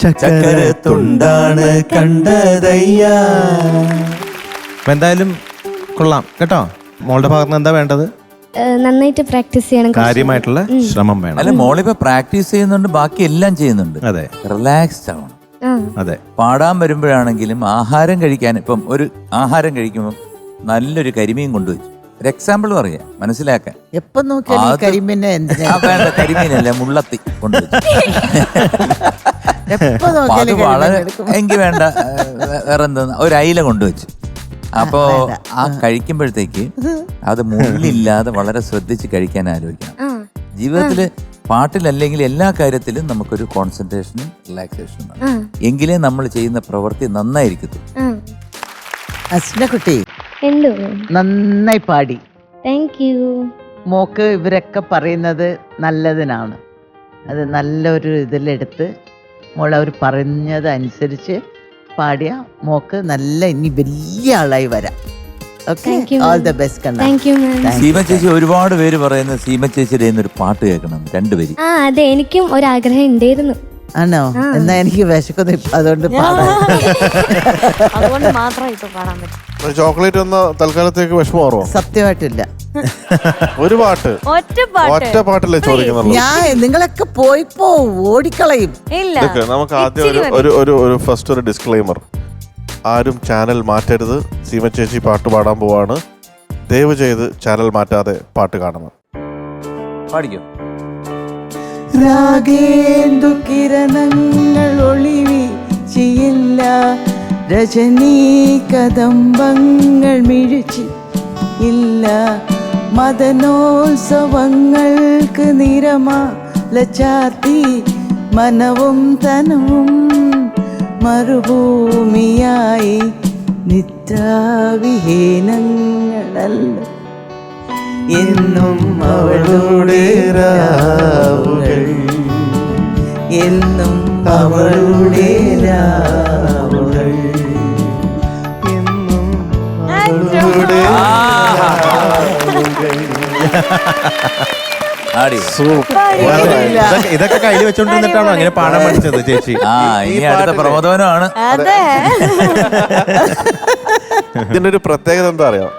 ചക്കര തുണ്ടാണ് കണ്ടതയ്യ. എന്തായാലും കൊള്ളാം കേട്ടോ. മോളുടെ ഭാഗത്ത് നിന്ന് എന്താ വേണ്ടത്? നന്നായിട്ട് പ്രാക്ടീസ് ചെയ്യണം കുറച്ച്. കാര്യമായിട്ടുള്ള ശ്രമം വേണം. അല്ല മോളിപ്പോ പ്രാക്ടീസ് ചെയ്യുന്നുണ്ട്, ബാക്കി എല്ലാം ചെയ്യുന്നുണ്ട്. അതെ റിലാക്സ്ഡ് ആവണം. ആ അതെ. പാടാൻ വരുമ്പോഴാണെങ്കിലും ആഹാരം കഴിക്കാൻ, ഇപ്പം ഒരു ആഹാരം കഴിക്കുമ്പോൾ നല്ലൊരു കരിമീൻ കൊണ്ടുവച്ചു. ഒരു എക്സാമ്പിൾ പറയാം മനസ്സിലാക്കാൻ. എപ്പം നോക്കിയാലും ഈ കരിമീനെ എന്തിനാ? വേണ്ട, കരിമീനല്ല, മുള്ളത്തി കൊണ്ടുവച്ചു. എപ്പോ അപ്പൊ അത് നോക്കിയാലും വളരെ കരിമീൻ എടുക്കും. എങ്കിൽ വേണ്ട, വേറെ എന്താ, ഒരു അയില കൊണ്ടുവച്ചു. അപ്പോ വേണ്ട. ആ കഴിക്കുമ്പോഴത്തേക്ക് അത് മുള്ളില്ലാതെ വളരെ ശ്രദ്ധിച്ച് കഴിക്കാൻ ആലോചിക്കണം. ആ ജീവിതത്തില് പാട്ടിലല്ലെങ്കിൽ എല്ലാ കാര്യത്തിലും നമുക്കൊരു കോൺസെൻട്രേഷനും റിലാക്സേഷനും ആ എങ്കിലേ നമ്മൾ ചെയ്യുന്ന പ്രവൃത്തി നന്നായിരിക്കത്തുള്ളൂ. ആ അസ്നക്കുട്ടി എന്തോ നന്നായി പാടി. Thank you. മോക്ക് ഇവരൊക്കെ പറയുന്നത് നല്ലതിനാണ്. അത് നല്ലൊരു ഇതിലെടുത്ത് മോൾ അവർ പറഞ്ഞത് അനുസരിച്ച് പാടിയ മോക്ക് നല്ല ഇനി വലിയ ആളായി വരാം. Okay, Thank you, all ma'am. The best Kanna. Thank you മാം. സീമ ചേച്ചി ഒരുപാട് പേര് പറയുന്നത് സീമ ചേച്ചിയുടെ ഒരു പാട്ട് കേൾക്കണം, രണ്ടുപേര്. ആ അതെ, എനിക്കും ഒരാഗ്രഹം ഉണ്ടായിരുന്നു. ആണോ? എന്നാ എനിക്ക് വിശക്കുന്നു ഇപ്പൊ, അതുകൊണ്ട് പാടാം. അതുകൊണ്ട് മാത്രം ഇപ്പൊ പാടാൻ പറ്റും. ചോക്ലേറ്റ് എന്ന തൽക്കാലത്തേക്ക് വിഷമം മാറുമോ? സത്യമായിട്ടില്ല. ഒരു പാട്ട്, ഒറ്റ പാട്ട് ഒറ്റ പാട്ടില്ലേ ചോദിക്കുന്നുള്ളൂ. ഞാൻ നിങ്ങളൊക്കെ പോയിപ്പോ ഓടിക്കളയും. ഇല്ല. ഇതൊക്കെ നമുക്ക് ആദ്യം ഒരു ഫസ്റ്റ് ഒരു ഡിസ്ക്ലെയിമർ. ആരും ചാനൽ മാറ്റരുത്. സീമ ചേച്ചി പാട്ട് പാടാൻ പോവാണ്. ദയവ് ചെയ്ത് ചാനൽ മാറ്റാതെ പാട്ട് കാണണം. പാടിക്കോ. രാഗേന്ദു കിരണങ്ങൾ ഒളിവിച്ചില്ല, രജനീ കദംബങ്ങൾ മിഴിച്ചി ഇല്ല, മദനോത്സവങ്ങൾക്ക് നിറമാല ചാർത്തി മനവും തനവും മരുഭൂമിയായി നിദ്രാവിഹീനങ്ങളല്ല എന്നും അവളുടെ രാവുകൾ, എന്നും അവളുടെ രാവുകൾ, എന്നും അവളുടെ ആടി. ഇതൊക്കെ കയ്യിൽ വെച്ചോണ്ടിരുന്നിട്ടാണോ അങ്ങനെ പാടാൻ പഠിച്ചത് ചേച്ചി? ആ ഇനി അടുത്ത പ്രമോദവനമാണ്. അതെ. ഇതിന്റെ ഒരു പ്രത്യേകത എന്താ അറിയാം?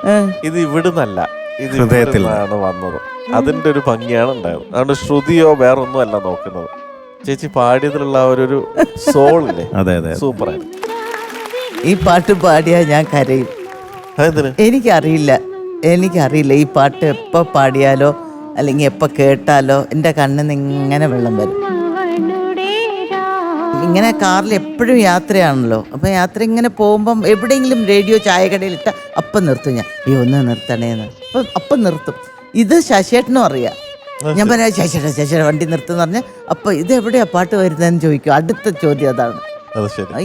ഇത് ഇവിടുന്നല്ല, ഇത് ഹൃദയത്തിൽ നിന്നാണ് വന്നത്. അതിന്റെ ഒരു ഭംഗിയാണ് ഉണ്ടായത്. അതുകൊണ്ട് ശ്രുതിയോ വേറൊന്നും അല്ല നോക്കുന്നത്. ചേച്ചി പാടിയതിലുള്ള ഒരു സോളില്ലേ, അതെ അതെ. സൂപ്പറായിരുന്നു. ഈ പാട്ട് പാടിയാ ഞാൻ കരയും. അതെന്തിന്? എനിക്കറിയില്ല ഈ പാട്ട് എപ്പോൾ പാടിയാലോ അല്ലെങ്കിൽ എപ്പോൾ കേട്ടാലോ എൻ്റെ കണ്ണിൽ നിന്ന് ഇങ്ങനെ വെള്ളം വരും. ഇങ്ങനെ കാറിൽ എപ്പോഴും യാത്രയാണല്ലോ. അപ്പം യാത്ര ഇങ്ങനെ പോകുമ്പം എവിടെയെങ്കിലും റേഡിയോ ചായക്കടയിലിട്ട അപ്പം നിർത്തും ഞാൻ. ഒന്ന് നിർത്തണേന്ന് അപ്പം നിർത്തും. ഇത് ശശിയേട്ടനും അറിയാം. ഞാൻ പറഞ്ഞ ശശിയേട്ട വണ്ടി നിർത്തുമെന്ന് പറഞ്ഞാൽ അപ്പം ഇത് എവിടെയാ പാട്ട് വരുന്നതെന്ന് ചോദിക്കും. അടുത്ത ചോദ്യം അതാണ്.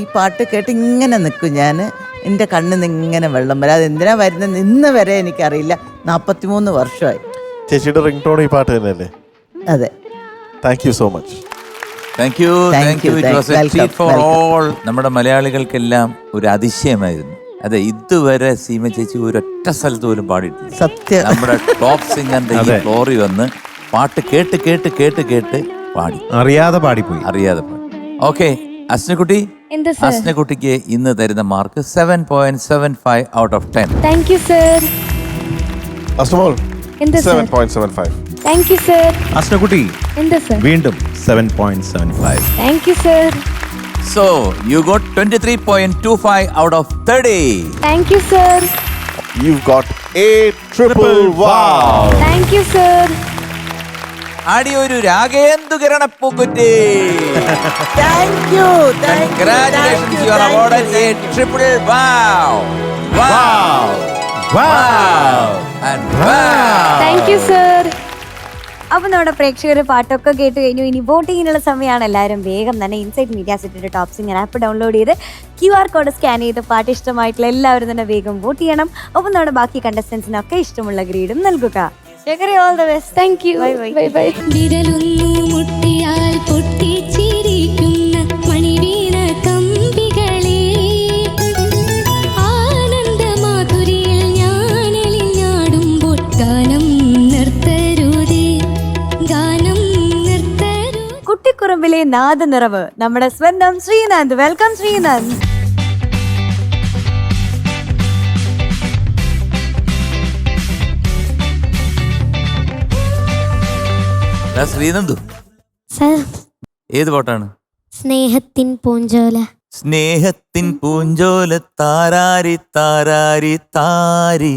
ഈ പാട്ട് കേട്ട് ഇങ്ങനെ നിൽക്കും ഞാൻ. എൻ്റെ കണ്ണിൽ നിന്ന് ഇങ്ങനെ വെള്ളം വരും. അത് എന്തിനാ വരുന്നത് ഇന്ന് വരെ എനിക്കറിയില്ല. 43 വർഷമായി. ചേച്ചിയുടെ റിംഗ് ടോൺ ഈ പാട്ട് തന്നെയല്ലേ? അതെ. Thank you so much. Thank you. It was A treat for all. നമ്മുടെ മലയാളികൾക്കെല്ലാം ഒരു അതിശയമായിരുന്നു. അതെ, ഇതുവരെ സീമ ചേച്ചി ഒരൊറ്റ സ്ഥലത്ത് പോലും പാടിയിട്ടില്ല. സത്യം. നമ്മുടെ ടോപ്പ് സിംഗറിന്റെ ഈ ഫ്ലോറിൽ വന്ന് പാട്ട് കേട്ട് കേട്ട് കേട്ട് കേട്ട് പാടി, അറിയാതെ പാടിപ്പോയി. ഓക്കെ, അസ്നക്കുട്ടി, എന്താ സർ? അസ്നക്കുട്ടിക്ക് ഇന്ന് തരുന്ന mark 7.75 out of 10. Thank you sir. അസ്മോൾ എന്താ സർ? 7.75. Thank you sir. അസ്നക്കുട്ടി എന്താ സർ? വീണ്ടും 7.75. Thank you sir. So you got 23.25 out of 30. Thank you sir. You've got a triple wow. Thank you sir. ആടി ഒരു രാഗേന്ദുകിരണ പൂക്കുറ്റി. Thank you. Congratulations, you are awarded a triple wow. Wow. Wow. And wow. Thank you sir. അപ്പൊ നമ്മുടെ പ്രേക്ഷകർ പാട്ടൊക്കെ കേട്ട് കഴിഞ്ഞു. ഇനി വോട്ടിങ്ങിനുള്ള സമയമാണ്. എല്ലാവരും വേഗം തന്നെ ഇൻസൈറ്റ് മീഡിയ സെറ്റിന്റെ ടോപ്പ് സിംഗർ ആപ്പ് ഡൗൺലോഡ് ചെയ്ത് QR കോഡ് സ്കാൻ ചെയ്ത് പാട്ട് ഇഷ്ടമായിട്ടുള്ള എല്ലാവരും തന്നെ വേഗം വോട്ട് ചെയ്യണം. ഒപ്പം നമ്മുടെ ബാക്കി കണ്ടസ്റ്റൻസിനൊക്കെ ഇഷ്ടമുള്ള ഗ്രീഡും നൽകുക. All the best. Thank you. Bye bye. Bye. വിരലൊന്നു മുട്ടിയാൽ പൊട്ടിച്ചിരിക്കുന്ന മണിവീണ കമ്പികളെ, ആനന്ദമാധുരിയിൽ ഞാനലിഞ്ഞാടുമ്പോൾ ഗാനം നിർത്തരുതേ, ഗാനം നിർത്തരുതേ. കുട്ടിക്കുറുമ്പിലെ നാദനിറവ് നമ്മുടെ സ്വന്തം ശ്രീനന്ദ്. വെൽക്കം ശ്രീനന്ദ്. ശ്രീനന്ദു, സർ, ഏത് പാട്ടാണ്? സ്നേഹത്തിൻ പൂഞ്ചോല. സ്നേഹത്തിൻ പൂഞ്ചോല താരാരി താരാരി താരി.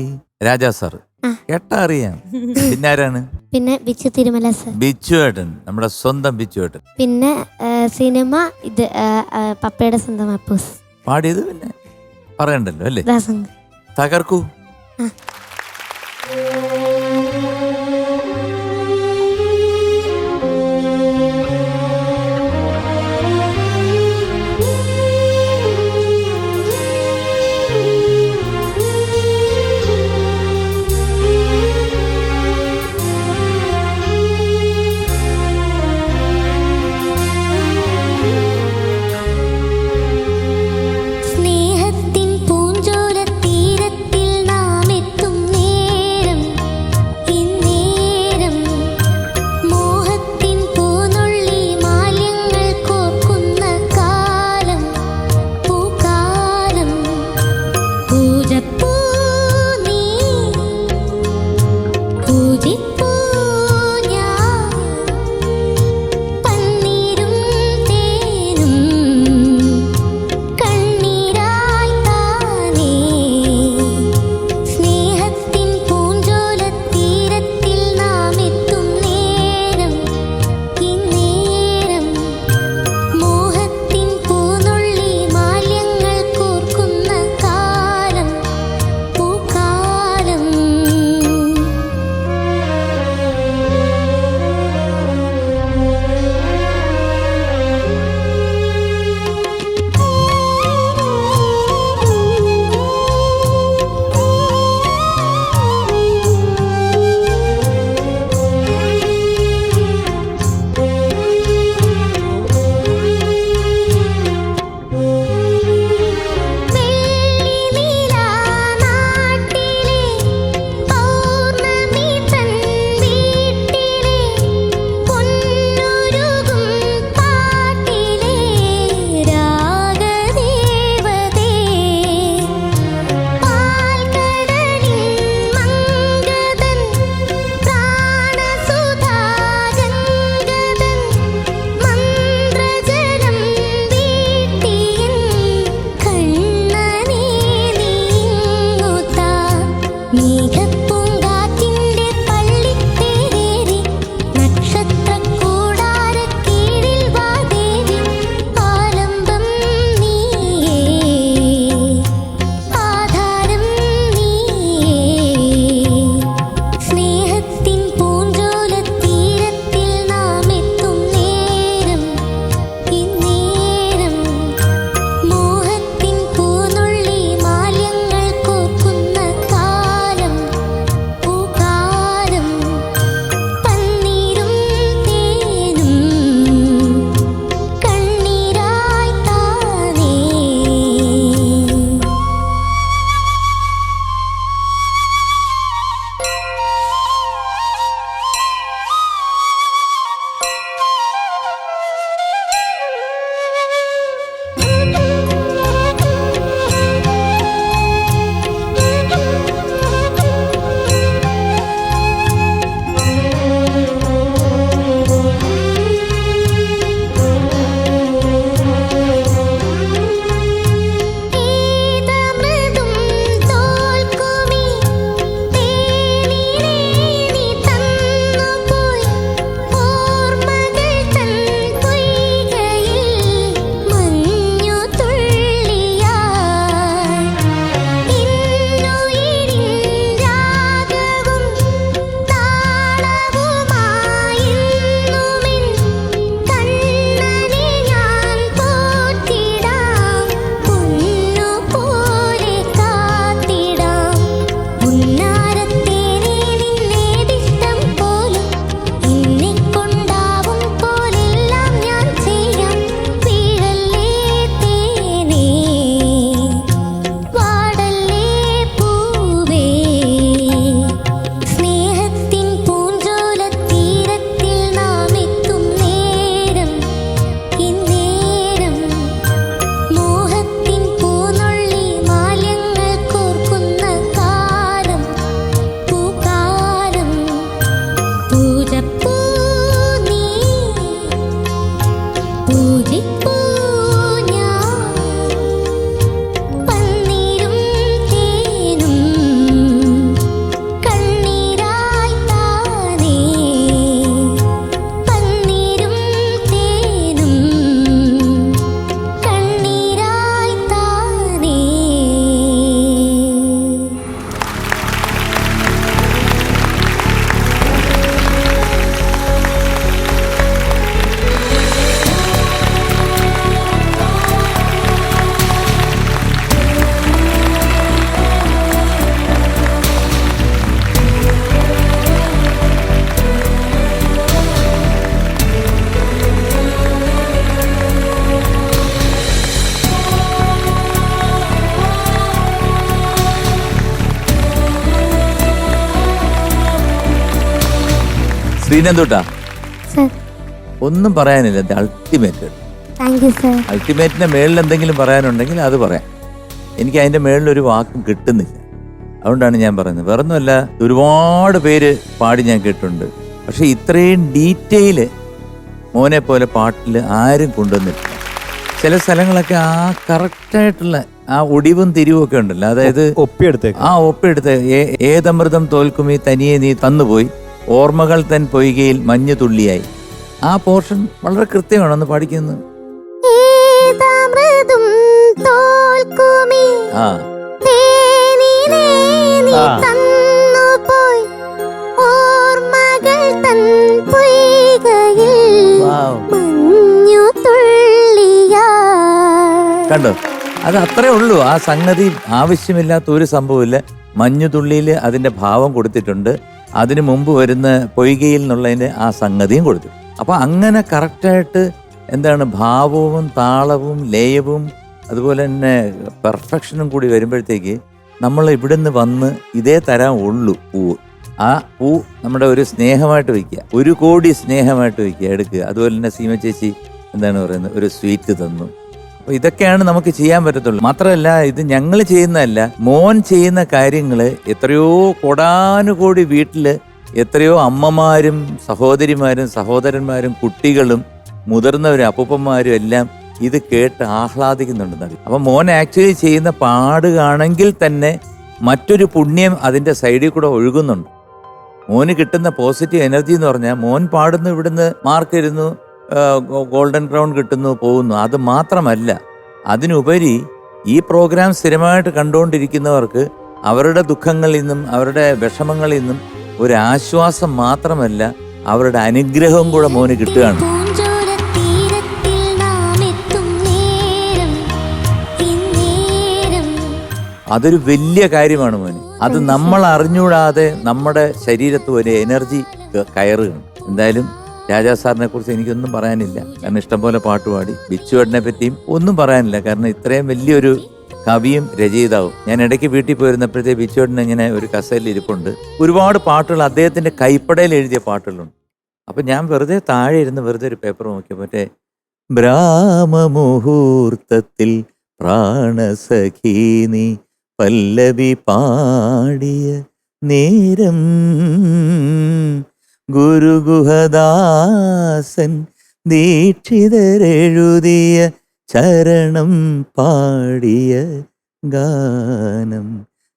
രാജാ സാർ കേട്ടാ അറിയാം. പിന്നെ ആരാണ്? പിന്നെ ബിച്ചു തിരുമല സർ. ബിച്ചു ഏട്ടൻ, നമ്മുടെ സ്വന്തം ബിച്ചു ഏട്ടൻ. പിന്നെ സിനിമ ഇത് പപ്പയുടെ സ്വന്തം അപ്പൂസ്. പാടിയത് പിന്നെ പറയണ്ടല്ലോ അല്ലേ? ദാസങ്ക. തകർക്കൂ. സ്നേഹത്തിൻ പൂഞ്ചോല തീരത്തിൽ നാം എത്തും നേരം, ഇന്നേരം മോഹത്തിൻ പൂനുള്ളി മാലിന്യങ്ങൾ കോർക്കുന്ന കാലം, പൂക്കാലം. പൂജപ്പൂ നീ, പൂജിപ്പൂ ഞാൻ, പന്നീരും തേനും കണ്ണീരായി താനേ. സ്നേഹത്തിൻ പൂഞ്ചോല തീരത്തിൽ നാം എത്തും നേരം, ഇന്നേരം മോഹത്തിൻ പൂനുള്ളി മാലിന്യങ്ങൾ കോർക്കുന്ന കാലം, പൂക്കാലം. ശ്രീനന്ദൂട്ടാ, സർ. ഒന്നും പറയാനില്ല. അൾട്ടിമേറ്റ്. Thank you sir. അൾട്ടിമേറ്റിന്റെ മേളിൽ എന്തെങ്കിലും പറയാനുണ്ടെങ്കിൽ അത് പറയാം. എനിക്ക് അതിന്റെ മേളിലൊരു വാക്കും കിട്ടുന്നില്ല. അതുകൊണ്ടാണ് ഞാൻ പറയുന്നത്. വേറൊന്നുമല്ല, ഒരുപാട് പേര് പാടി ഞാൻ കേട്ടിട്ടുണ്ട്. പക്ഷെ ഇത്രയും ഡീറ്റെയില് മോനെ പോലെ പാട്ടിൽ ആരും കൊണ്ടുവന്നിട്ടില്ല. ചില സ്ഥലങ്ങളൊക്കെ ആ കറക്റ്റായിട്ടുള്ള ആ ഒടിവും തിരിവും ഒക്കെ ഉണ്ടല്ലോ, അതായത് ഒപ്പിയെടുത്ത് ഏതമൃതം തോൽക്കുമീ തനിയെ നീ തന്നുപോയി, ഓർമ്മകൾ തൻ പൊയ്കയിൽ മഞ്ഞു തുള്ളിയായി. ആ പോർഷൻ വളരെ കൃത്യമാണ് ഒന്ന് പഠിക്കുന്നത്. ആ കണ്ടോ, അത് അത്രേ ഉള്ളൂ. ആ സംഗതി ആവശ്യമില്ലാത്ത ഒരു സംഭവമില്ല. മഞ്ഞുതുള്ളിയിൽ അതിന്റെ ഭാവം കൊടുത്തിട്ടുണ്ട്. അതിനു മുമ്പ് വരുന്ന പൊയ്കയിൽ എന്നുള്ളതിന്റെ ആ സംഗതിയും കൊടുത്തു. അപ്പൊ അങ്ങനെ കറക്റ്റായിട്ട് എന്താണ് ഭാവവും താളവും ലയവും അതുപോലെ തന്നെ പെർഫെക്ഷനും കൂടി വരുമ്പോഴത്തേക്ക് നമ്മൾ ഇവിടുന്ന് വന്ന് ഇതേ തരാൻ ഉള്ളൂ പൂവ്. ആ പൂ നമ്മുടെ ഒരു സ്നേഹമായിട്ട് വയ്ക്കുക, 1 കോടി സ്നേഹമായിട്ട് വയ്ക്കുക, എടുക്കുക. അതുപോലെ തന്നെ സീമ ചേച്ചി എന്താണ് പറയുന്നത്, ഒരു സ്വീറ്റ് തന്നു. അപ്പൊ ഇതൊക്കെയാണ് നമുക്ക് ചെയ്യാൻ പറ്റത്തുള്ളൂ. മാത്രമല്ല, ഇത് ഞങ്ങൾ ചെയ്യുന്നതല്ല, മോൻ ചെയ്യുന്ന കാര്യങ്ങള് എത്രയോ കോടാനുകോടി വീട്ടില് എത്രയോ അമ്മമാരും സഹോദരിമാരും സഹോദരന്മാരും കുട്ടികളും മുതിർന്നവരും അപ്പൂപ്പന്മാരും എല്ലാം ഇത് കേട്ട് ആഹ്ലാദിക്കുന്നുണ്ടെന്നത്. അപ്പൊ മോൻ ആക്ച്വലി ചെയ്യുന്ന പാടുകയാണെങ്കിൽ തന്നെ മറ്റൊരു പുണ്യം അതിന്റെ സൈഡിൽ കൂടെ ഒഴുകുന്നുണ്ട്. മോന് കിട്ടുന്ന പോസിറ്റീവ് എനർജി എന്ന് പറഞ്ഞാൽ മോൻ പാടുന്നു, ഇവിടുന്ന് മാർക്ക് ഇരുന്നു, ഗോൾഡൻ ക്രൗൺ കിട്ടുന്നു, പോകുന്നു. അത് മാത്രമല്ല, അതിനുപരി ഈ പ്രോഗ്രാം സ്ഥിരമായിട്ട് കണ്ടുകൊണ്ടിരിക്കുന്നവർക്ക് അവരുടെ ദുഃഖങ്ങളിൽ നിന്നും അവരുടെ വിഷമങ്ങളിൽ നിന്നും ഒരു ആശ്വാസം മാത്രമല്ല, അവരുടെ അനുഗ്രഹവും കൂടെ മോന് കിട്ടുകയാണ്. അതൊരു വലിയ കാര്യമാണ് മോന്. അത് നമ്മൾ അറിഞ്ഞുകൂടാതെ നമ്മുടെ ശരീരത്ത് ഒരു എനർജി കയറുകയാണ്. എന്തായാലും രാജാ സാറിനെ കുറിച്ച് എനിക്കൊന്നും പറയാനില്ല, കാരണം ഇഷ്ടംപോലെ പാട്ടുപാടി. ബിച്ചുവേട്ടനെ പറ്റിയും ഒന്നും പറയാനില്ല, കാരണം ഇത്രയും വലിയൊരു കവിയും രചയിതാവും. ഞാൻ ഇടയ്ക്ക് വീട്ടിൽ പോയിരുന്നപ്പോഴത്തെ ബിച്ചുവേട്ടൻ ഇങ്ങനെ ഒരു കസേരയിൽ ഇരിപ്പുണ്ട്. ഒരുപാട് പാട്ടുകൾ അദ്ദേഹത്തിന്റെ കൈപ്പടയിൽ എഴുതിയ പാട്ടുകളുണ്ട്. അപ്പൊ ഞാൻ വെറുതെ താഴെ ഇരുന്ന് വെറുതെ ഒരു പേപ്പർ നോക്കിയപ്പോൾ മറ്റേ ബ്രാഹ്മമുഹൂർത്തത്തിൽ പ്രാണസഖീനി പല്ലവി പാടിയ നേരം ഗുരുഗുഹദാസൻ ദീക്ഷിതരെഴുതിയ ചരണം പാടിയ ഗാനം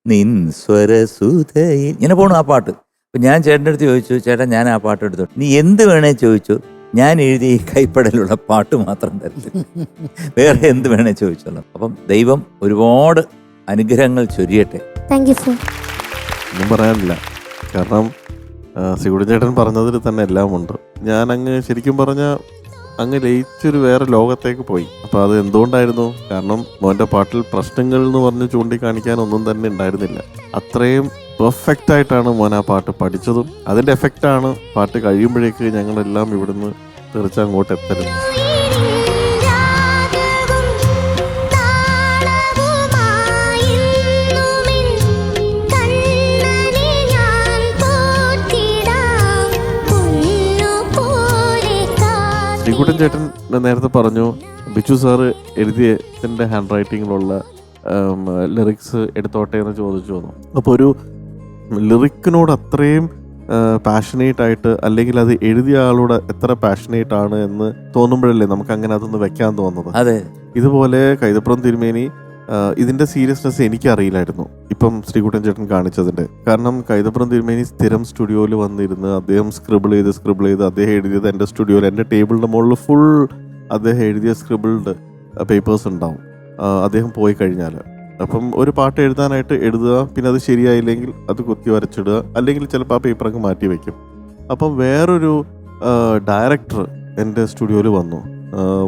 നിൻ സ്വരസുധയിൽ ഇങ്ങനെ പോണു ആ പാട്ട്. അപ്പൊ ഞാൻ ചേട്ടൻ്റെ അടുത്ത് ചോദിച്ചു, ചേട്ടാ ഞാൻ ആ പാട്ട് എടുത്തു, നീ എന്ത് വേണേ ചോദിച്ചു, ഞാൻ എഴുതി കൈപ്പടലുള്ള പാട്ട് മാത്രം തരില്ല, വേറെ എന്ത് വേണേ ചോദിച്ചോളാം. അപ്പം ദൈവം ഒരുപാട് അനുഗ്രഹങ്ങൾ ചൊരിയട്ടെ. ഒന്നും പറയാനില്ല, കാരണം സിഗുഡൻ ചേട്ടൻ പറഞ്ഞതിൽ തന്നെ എല്ലാം ഉണ്ട്. ഞാൻ അങ്ങ് ശരിക്കും പറഞ്ഞാൽ അങ്ങ് ലയിച്ചൊരു വേറെ ലോകത്തേക്ക് പോയി. അപ്പോൾ അത് എന്തുകൊണ്ടായിരുന്നു? കാരണം മോൻ്റെ പാട്ടിൽ പ്രശ്നങ്ങൾ എന്ന് പറഞ്ഞ് ചൂണ്ടിക്കാണിക്കാനൊന്നും തന്നെ ഉണ്ടായിരുന്നില്ല. അത്രയും പെർഫെക്റ്റ് ആയിട്ടാണ് മോൻ ആ പാട്ട് പഠിച്ചതും അതിൻ്റെ എഫക്റ്റാണ് പാട്ട് കഴിയുമ്പോഴേക്ക് ഞങ്ങളെല്ലാം ഇവിടുന്ന് തെറിച്ച് അങ്ങോട്ട് എത്തരുത്. ശ്രീകുട്ടൻ ചേട്ടൻ നേരത്തെ പറഞ്ഞു ബിച്ചു സാറ് എഴുതിയതിൻ്റെ ഹാൻഡ് റൈറ്റിങ്ങിലുള്ള ലിറിക്സ് എടുത്തോട്ടെ എന്ന് ചോദിച്ചു വന്നു. അപ്പോൾ ഒരു ലിറിക്കിനോട് അത്രയും പാഷനേറ്റ് ആയിട്ട്, അല്ലെങ്കിൽ അത് എഴുതിയ ആളോട് എത്ര പാഷനേറ്റ് ആണ് എന്ന് തോന്നുമ്പോഴല്ലേ നമുക്ക് അങ്ങനെ അതൊന്ന് വെക്കാൻ തോന്നുന്നത്. അതെ, ഇതുപോലെ കൈതപ്രം തിരുമേനി ഇതിന്റെ സീരിയസ്നെസ് എനിക്കറിയില്ലായിരുന്നു ഇപ്പം ശ്രീകുട്ടൻ ചേട്ടൻ കാണിച്ചതിന്റെ. കാരണം കൈതപ്രം തിരുമേനി സ്ഥിരം സ്റ്റുഡിയോയിൽ വന്നിരുന്ന് അദ്ദേഹം സ്ക്രിബിൾ ചെയ്ത് അദ്ദേഹം എഴുതിയത് എൻ്റെ സ്റ്റുഡിയോയിൽ എൻ്റെ ടേബിളിൻ്റെ മുകളിൽ ഫുൾ അദ്ദേഹം എഴുതിയ സ്ക്രിബിൾഡ് പേപ്പേഴ്സ് ഉണ്ടാവും അദ്ദേഹം പോയി കഴിഞ്ഞാൽ. അപ്പം ഒരു പാട്ട് എഴുതാനായിട്ട് എഴുതുക, പിന്നെ അത് ശരിയായില്ലെങ്കിൽ അത് കുത്തി വരച്ചിടുക, അല്ലെങ്കിൽ ചിലപ്പോൾ ആ പേപ്പറൊക്കെ മാറ്റി വയ്ക്കും. അപ്പം വേറൊരു ഡയറക്ടർ എൻ്റെ സ്റ്റുഡിയോയിൽ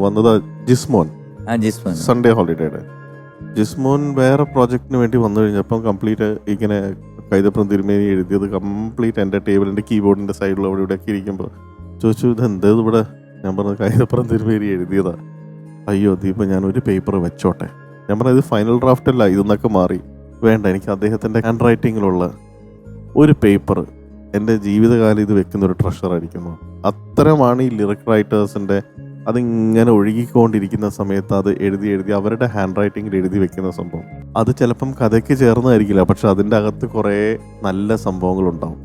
വന്നത് ജിസ്മോൻ, സൺഡേ ഹോളിഡേയുടെ ജിസ്മോൻ വേറെ പ്രോജക്റ്റിന് വേണ്ടി വന്നു കഴിഞ്ഞപ്പം കംപ്ലീറ്റ് ഇങ്ങനെ കൈതപ്രം തിരുമേനി എഴുതിയത് കംപ്ലീറ്റ് എൻ്റെ ടേബിളിൻ്റെ കീബോർഡിൻ്റെ സൈഡിൽ അവിടെ ഇവിടെയൊക്കെ ഇരിക്കുമ്പോൾ ചോദിച്ചു, ഇത് എന്തേത് ഇവിടെ? ഞാൻ പറഞ്ഞത് കൈതപ്രം തിരുമേനി എഴുതിയതാ. അയ്യോ ദീപ, ഞാനൊരു പേപ്പർ വെച്ചോട്ടെ. ഞാൻ പറഞ്ഞത് ഇത് ഫൈനൽ ഡ്രാഫ്റ്റ് അല്ല, ഇതെന്നൊക്കെ മാറി. വേണ്ട, എനിക്ക് അദ്ദേഹത്തിൻ്റെ ഹാൻഡ് റൈറ്റിങ്ങിലുള്ള ഒരു പേപ്പർ എൻ്റെ ജീവിതകാലം ഇത് വെക്കുന്ന ഒരു ട്രഷറായിരിക്കുന്നു. അത്തരമാണ് ഈ ലിറിക് റൈറ്റേഴ്സിൻ്റെ. അതിങ്ങനെ ഒഴുകിക്കൊണ്ടിരിക്കുന്ന സമയത്ത് അത് എഴുതി അവരുടെ ഹാൻഡ് റൈറ്റിങ്ങിൽ എഴുതി വെക്കുന്ന സംഭവം അത് ചിലപ്പം കഥയ്ക്ക് ചേർന്നതായിരിക്കില്ല, പക്ഷെ അതിൻ്റെ അകത്ത് കുറേ നല്ല സംഭവങ്ങളുണ്ടാവും.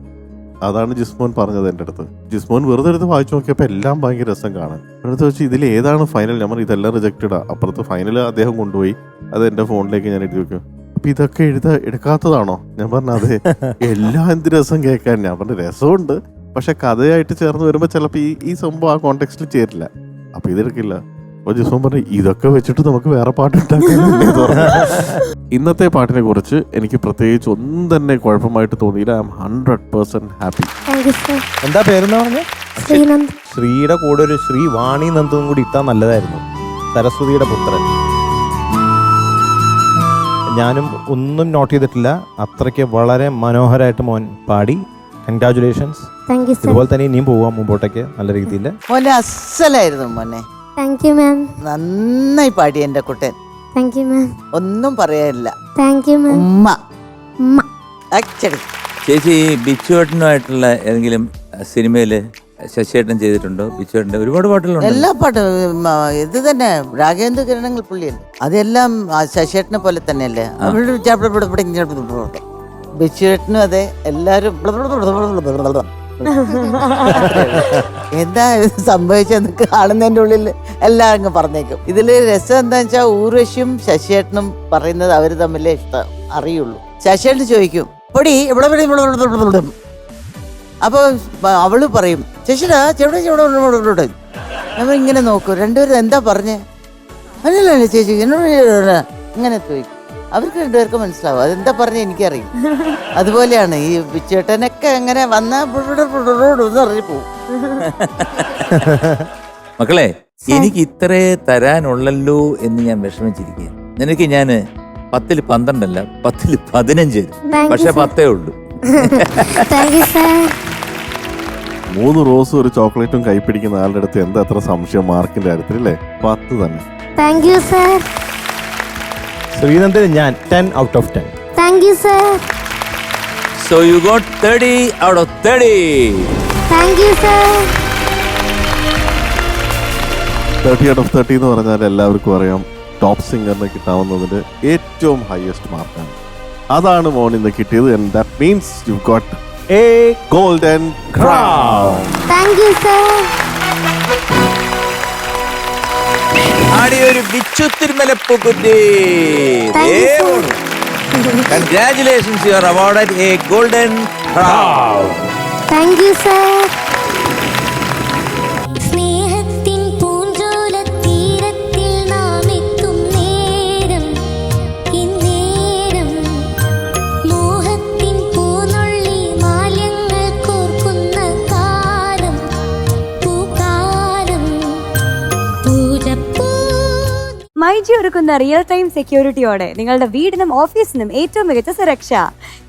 അതാണ് ജിസ്മോൻ പറഞ്ഞത് എൻ്റെ അടുത്ത്. ജിസ്മോൻ വെറുതെ എടുത്ത് വായിച്ചു നോക്കിയപ്പോൾ എല്ലാം ഭയങ്കര രസം കാണാൻ. അടുത്ത് വെച്ച് ഇതിൽ ഏതാണ് ഫൈനൽ? ഞാൻ പറഞ്ഞു ഇതെല്ലാം റിജക്റ്റഡാ. അപ്പുറത്ത് ഫൈനൽ അദ്ദേഹം കൊണ്ടുപോയി അത് എൻ്റെ ഫോണിലേക്ക് ഞാൻ എഴുതി വെക്കും. അപ്പൊ ഇതൊക്കെ എടുക്കാത്തതാണോ? ഞാൻ പറഞ്ഞു അതെ. എല്ലാം എന്ത് രസം കേൾക്കാൻ. ഞാൻ പറഞ്ഞു രസമുണ്ട്, പക്ഷെ കഥയായിട്ട് ചേർന്ന് വരുമ്പോൾ ചിലപ്പോൾ ഈ സംഭവം ആ കോണ്ടെക്സ്റ്റിൽ ചേരില്ല. അപ്പൊ ഇതെടുക്കില്ല. അപ്പൊ ജിസ്മോൻ പറഞ്ഞു ഇതൊക്കെ വെച്ചിട്ട് നമുക്ക് വേറെ പാട്ടുണ്ടാക്കാം. ഇന്നത്തെ പാട്ടിനെ കുറിച്ച് എനിക്ക് പ്രത്യേകിച്ച് ഒന്നും തന്നെ കുഴപ്പമായിട്ട് തോന്നിയില്ല. I M 100% happy. Thank you sir. എന്താ പേരെന്ന് പറഞ്ഞ? ശ്രീനന്ദ്. ശ്രീയുടെ കൂടെ ഒരു ശ്രീ വാണി നന്ദും കൂടി ഇട്ടാൽ നല്ലതായിരുന്നു. സരസ്വതിയുടെ പുത്രൻ. ഞാനും ഒന്നും നോട്ട് ചെയ്തിട്ടില്ല. അത്രയ്ക്ക് വളരെ മനോഹരമായിട്ട് മോൻ പാടി. കൺഗ്രാറ്റുലേഷൻസ്. Thank you sir. ഇതുപോലെ തന്നെ ഇനിയും പോവാം മുമ്പോട്ടേക്ക് നല്ല രീതിയിൽ. മോനെ അസലായിരുന്നു മോനെ. Thank you ma'am. നന്നായി പാടി എൻ്റെ കുട്ടൻ. Thank you ma'am. ഒന്നും പറയാനില്ല. Thank you ma'am. ഉമ്മ ഉമ്മ. അച്ചടി. ചേച്ചി ബിച്ചുവേട്ടനുമായിട്ടുള്ള ഏതെങ്കിലും സിനിമയില് ശശിയേട്ടൻ ചെയ്തിട്ടുണ്ടോ? ബിച്ചുവേട്ടൻ്റെ ഒരുപാട് പാട്ടുകളുണ്ട്. എല്ലാ പാട്ടും ഇത് തന്നെ രാഗേന്ദ്ര കിരണങ്ങൾ പുള്ളിയല്ലേ. അതെല്ലാം ശശിയേട്ടനെ പോലെ തന്നെയല്ലേ. ബിച്ചുവേട്ടനും അതെ. എല്ലാരും എന്താ സംഭവിച്ചെന്ന് കാണുന്നതിന്റെ ഉള്ളിൽ എല്ലാം അങ്ങ് പറഞ്ഞേക്കും. ഇതില് രസം എന്താ വെച്ചാൽ ഊർവശിയും ശശിയേട്ടനും പറയുന്നത് അവര് തമ്മിലേ ഇഷ്ടം അറിയുള്ളൂ. ശശിയേട്ടൻ ചോദിക്കും പൊടി ഇവിടെ. അപ്പൊ അവള് പറയും ശശിടാ ചെവിടെ ചെവിടെ. നമ്മൾ ഇങ്ങനെ നോക്കും രണ്ടുപേരും എന്താ പറഞ്ഞേ. അല്ലല്ലേ ചേച്ചി എന്നോട് ഇങ്ങനെ ചോദിക്കും. അവർക്ക് രണ്ടുപേർക്ക് മനസ്സിലാവും അതെന്താ പറഞ്ഞ എനിക്കറിയും. അതുപോലെയാണ് ഈ ബിച്ചേട്ടനൊക്കെ അങ്ങനെ വന്ന പോവും. മക്കളെ എനിക്ക് ഇത്രേ തരാനുള്ളല്ലോ എന്ന് ഞാൻ വിഷമിച്ചിരിക്കുക. നിനക്ക് ഞാന് 10ൽ 12 അല്ല 10ൽ 15 പക്ഷെ 10 ഉള്ളൂ. Thank you sir. 3 റോസും ഒരു ചോക്ലേറ്റും കൈപ്പിടിക്കുന്ന ആളുടെ അടുത്ത് എന്താ അത്ര സംശയം മാർക്കിന്റെ കാര്യത്തിൽ അല്ലേ? 10 തന്നെ. Thank you sir. ശ്രീനന്ദന് ഞാൻ 10 out of 10. Thank you sir. So you got 30 out of 30. Thank you sir. 30 out of 30 എന്ന് പറഞ്ഞാൽ എല്ലാവർക്കും അറിയാം ടോപ്പ് സിംഗറിന് കിട്ടാവുന്നതിന്റെ ഏറ്റവും ഹയസ്റ്റ് മാർക്കാണ്. അതാണ് മോൻ ഇന്ന് കിട്ടിയത്. And that means you've got a golden crown. Thank you sir. ആടിയൊരു ബിച്ചു തിരുമലപ്പൂക്കുറ്റി. Congratulations, you are awarded a golden crown. Thank you sir. MyG ഒരുക്കുന്ന റിയൽ ടൈം സെക്യൂരിറ്റിയോടെ നിങ്ങളുടെ വീടിനും ഓഫീസിനും ഏറ്റവും മികച്ച സുരക്ഷ.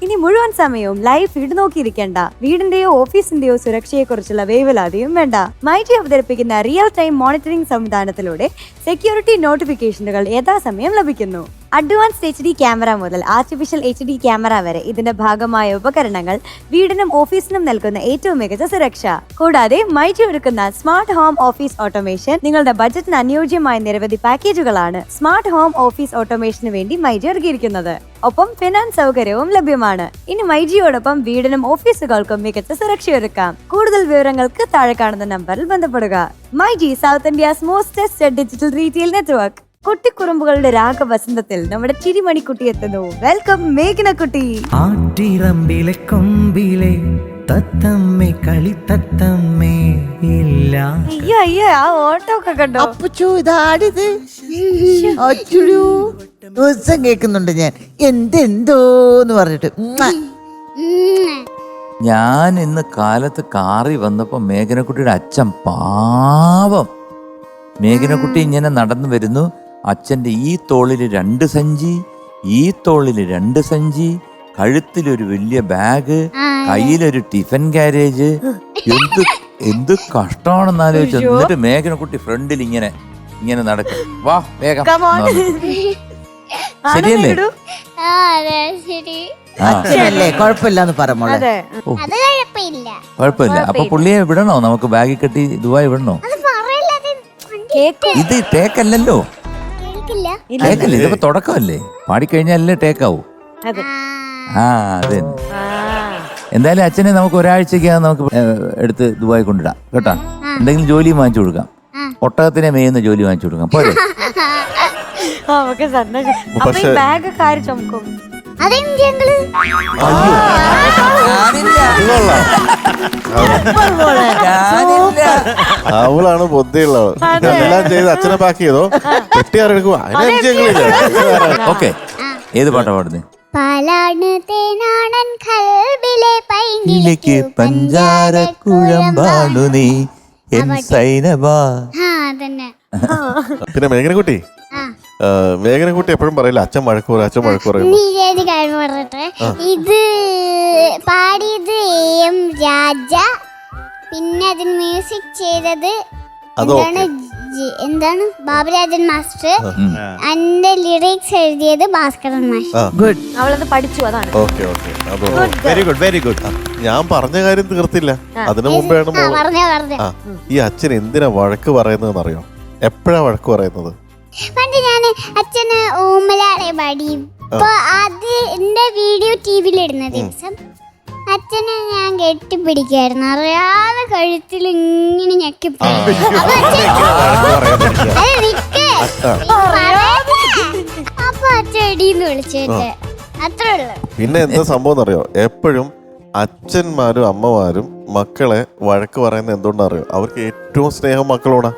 ഇനി മുഴുവൻ സമയവും ലൈവ് ഫീഡ് നോക്കിയിരിക്കേണ്ട. വീടിന്റെയോ ഓഫീസിന്റെയോ സുരക്ഷയെക്കുറിച്ചുള്ള വേവലാതിയും വേണ്ട. മൈജി അവതരിപ്പിക്കുന്ന റിയൽ ടൈം മോണിറ്ററിംഗ് സംവിധാനത്തിലൂടെ സെക്യൂരിറ്റി നോട്ടിഫിക്കേഷനുകൾ യഥാസമയം ലഭിക്കുന്നു. അഡ്വാൻസ്ഡ് HD ക്യാമറ മുതൽ ആർട്ടിഫിഷ്യൽ HD ക്യാമറ വരെ ഇതിന്റെ ഭാഗമായ ഉപകരണങ്ങൾ വീടിനും ഓഫീസിനും നൽകുന്ന ഏറ്റവും മികച്ച സുരക്ഷ. കൂടാതെ മൈജി ഒരുക്കുന്ന സ്മാർട്ട് ഹോം ഓഫീസ് ഓട്ടോമേഷൻ നിങ്ങളുടെ ബജറ്റിന് അനുയോജ്യമായ നിരവധി പാക്കേജുകളാണ് സ്മാർട്ട് ഹോം ഓഫീസ് ഓട്ടോമേഷന് വേണ്ടി മൈജി ഒരുക്കിയിരിക്കുന്നത്. ഒപ്പം ഫിനാൻസ് സൗകര്യവും ലഭ്യമാണ്. ഇനി മൈജിയോടൊപ്പം വീടിനും ഓഫീസുകൾക്കും മികച്ച സുരക്ഷയൊരുക്കാം. കൂടുതൽ വിവരങ്ങൾക്ക് താഴെ കാണുന്ന നമ്പറിൽ ബന്ധപ്പെടുക. MyG south India's most trusted digital retail network. കുട്ടിക്കുറുമ്പുകളുടെ രാഗവസന്തത്തിൽ നമ്മുടെ ചിരിമണിക്കുട്ടി എത്തുന്നു. വെൽക്കം മേഘനക്കുട്ടി. ആറ്റിറമ്പിലെ കൊമ്പിലെ തത്തമ്മേ കളി തത്തമ്മേ ഇല്ല. അയ്യോ അയ്യോ ആ ഓട്ടോ ഒക്കെ കണ്ടോ? അപ്പച്ചോ ഇതാടിത് അച്ചുടു ദിവസം കേൾക്കുന്നുണ്ട് ഞാൻ എന്തോന്ന് പറഞ്ഞിട്ട്. ഞാൻ ഇന്ന് കാലത്ത് കാറി വന്നപ്പോ മേഘനക്കുട്ടിയുടെ അച്ഛൻ പാവം. മേഘനക്കുട്ടി ഇങ്ങനെ നടന്നു വരുന്നു. അച്ഛൻ്റെ ഈ തോളിൽ 2 സഞ്ചി, ഈ തോളിൽ 2 സഞ്ചി, കഴുത്തിലൊരു വലിയ ബാഗ്, കയ്യിലൊരു ടിഫിൻ കാരേജ്. എന്ത് കഷ്ടമാണെന്ന് ആലോചിച്ചു. എന്നിട്ട് മേഘനക്കുട്ടി ഫ്രണ്ടിൽ ഇങ്ങനെ നടക്കും. വാ വേഗം. ശരിയല്ലേ? ആ അതെ ശരി. അച്ഛനല്ലേ കുഴപ്പമില്ലാന്ന് പറ മോളെ. അതെ. അത് കുഴപ്പമില്ല. കുഴപ്പമില്ല. അപ്പൊ പുള്ളിയെ വിടണോ? നമുക്ക് ബാഗിൽ കെട്ടി ദുബായ് വിടണോ? അത് പറയില്ല, അത് കേക്കും. ഇത് ടേക്കല്ലല്ലോ. കേൾക്കില്ല. ടേക്കല്ലേ, ഇതിപ്പോ തുടക്കമല്ലേ. പാടിക്കഴിഞ്ഞാലല്ലേ ടേക്കാവൂ. അതെ. ആ അതെ. എന്തായാലും അച്ഛനെ നമുക്ക് ഒരാഴ്ചക്കകം നമുക്ക് എടുത്ത് ദുബായ് കൊണ്ടിടാം കേട്ടാ. എന്തെങ്കിലും ജോലിയും വാങ്ങിച്ചു കൊടുക്കാം. ഒട്ടകത്തിനെ മേയുന്ന ജോലി വാങ്ങിച്ചു കൊടുക്കാം. പോരെ? നമുക്ക് സന്തോഷം. അപ്പൊ ഈ ബാഗ് ഒക്കെ ആര് ചുമക്കും? അതെന്ത് ഞങ്ങള് അവളാണ് ബുദ്ധിയുള്ളത്. എല്ലാം ചെയ്ത് അച്ഛനെ പാക്ക് ചെയ്തോ, പെട്ടിയാരെടുക്കുക. ഓക്കെ, ഏത് പാട്ടാ പാടുന്നേ? പാലാണ് തേനാണൻ കൽബിലെ പൈങ്കിളിക്ക് പഞ്ചാരക്കുഴമ്പാണു നീ എൻ സൈനബാ. അതന്നെ. പിന്നെ മേഘനക്കുട്ടി, മേഘനക്കുട്ടി എപ്പോഴും പറയില്ല അച്ഛൻ വഴക്ക് പറയും, അച്ഛൻ വഴക്ക് പറയും. നീ ഏത് കാര്യം പറഞ്ഞിട്ട് ഇത് പാടിയത് AM രാജ, പിന്നെ അതിന് മ്യൂസിക് ചെയ്തത് എന്താണ് ബാബുരാജൻ മാസ്റ്റർ, അതിന്റെ ലിറിക്സ് എഴുതിയത് ഭാസ്കരൻ മാസ്റ്റർ. ഗുഡ്. അവളത് പഠിച്ചു, അതാണ്. Okay okay, very good very good. ഞാൻ പറഞ്ഞ കാര്യം തീർത്തില്ല, അതിനു മുമ്പാണ് ഈ അച്ഛൻ എന്തിനാ വഴക്ക് പറയുന്നതെന്ന് അറിയോ? എപ്പോഴാ വഴക്ക് പറയുന്നത്? പണ്ട് ഞാൻ അച്ഛന് ഊമലാടെ പാടി, ഇപ്പൊ അത് എന്റെ വീഡിയോ TV-ൽ ഇടുന്ന ദിവസം അച്ഛനെ ഞാൻ കെട്ടിപ്പിടിക്കായിരുന്നു, അറിയാതെ കഴുത്തിൽ ഇങ്ങനെ ഞെക്കി. അപ്പൊ അച്ഛടിന്ന് വിളിച്ചിട്ട് അത്രേ ഉള്ളു. പിന്നെ എന്താ സംഭവം അറിയോ? എപ്പോഴും അച്ഛന്മാരും അമ്മമാരും മക്കളെ വഴക്ക് പറയുന്നത് എന്തുകൊണ്ടറിയോ? അവർക്ക് ഏറ്റവും സ്നേഹം മക്കളോടാ,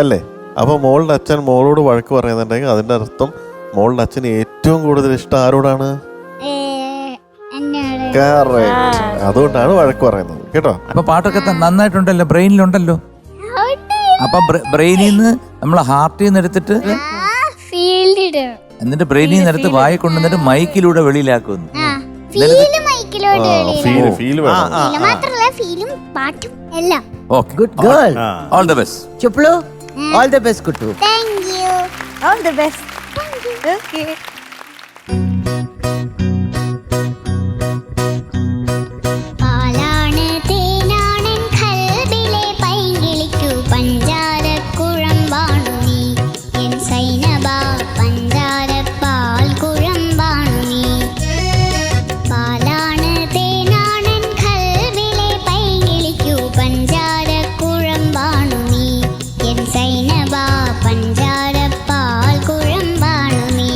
അല്ലേ? അപ്പൊ മോളുടെ അച്ഛൻ മോളോട് വഴക്ക് പറയുന്നുണ്ടെങ്കിൽ അതിന്റെ അർത്ഥം മോളുടെ അച്ഛന് ഏറ്റവും കൂടുതൽ ഇഷ്ടം ആരോടാണ്? അതുകൊണ്ടാണ് വഴക്ക് പറയുന്നത് കേട്ടോ. അപ്പൊ പാട്ടൊക്കെ നന്നായിട്ടുണ്ടല്ലോ, ബ്രെയിനിലുണ്ടല്ലോ. അപ്പൊ ബ്രെയിനിൽ നിന്ന് നമ്മളെ ഹാർട്ടിൽ നിന്ന് എടുത്തിട്ട് എന്നിട്ട് ബ്രെയിനിൽ നിന്ന് എടുത്ത് വായി കൊണ്ടുവന്നിട്ട് മൈക്കിലൂടെ വെളിയിലാക്കുന്നു. Okay, good girl. All the best. ചുപ്ലു, ഓൾ ദ ബെസ്റ്റ് കുട്ടു. Thank you. All the best. Okay. പാലാണ് തേനാണൻ കൽബിലെ പൈങ്കിളിക്കു പഞ്ചാരക്കുഴമ്പാണു നീ എൻ സൈനബ, പഞ്ചാരപ്പാൽ കുഴമ്പാണു നീ. പാലാണ് തേനാണൻ കൽബിലെ പൈങ്കിളിക്കു പഞ്ചാരക്കുഴമ്പാണു നീ എൻ സൈനബ, പഞ്ചാരപ്പാൽ കുഴമ്പാണു നീ.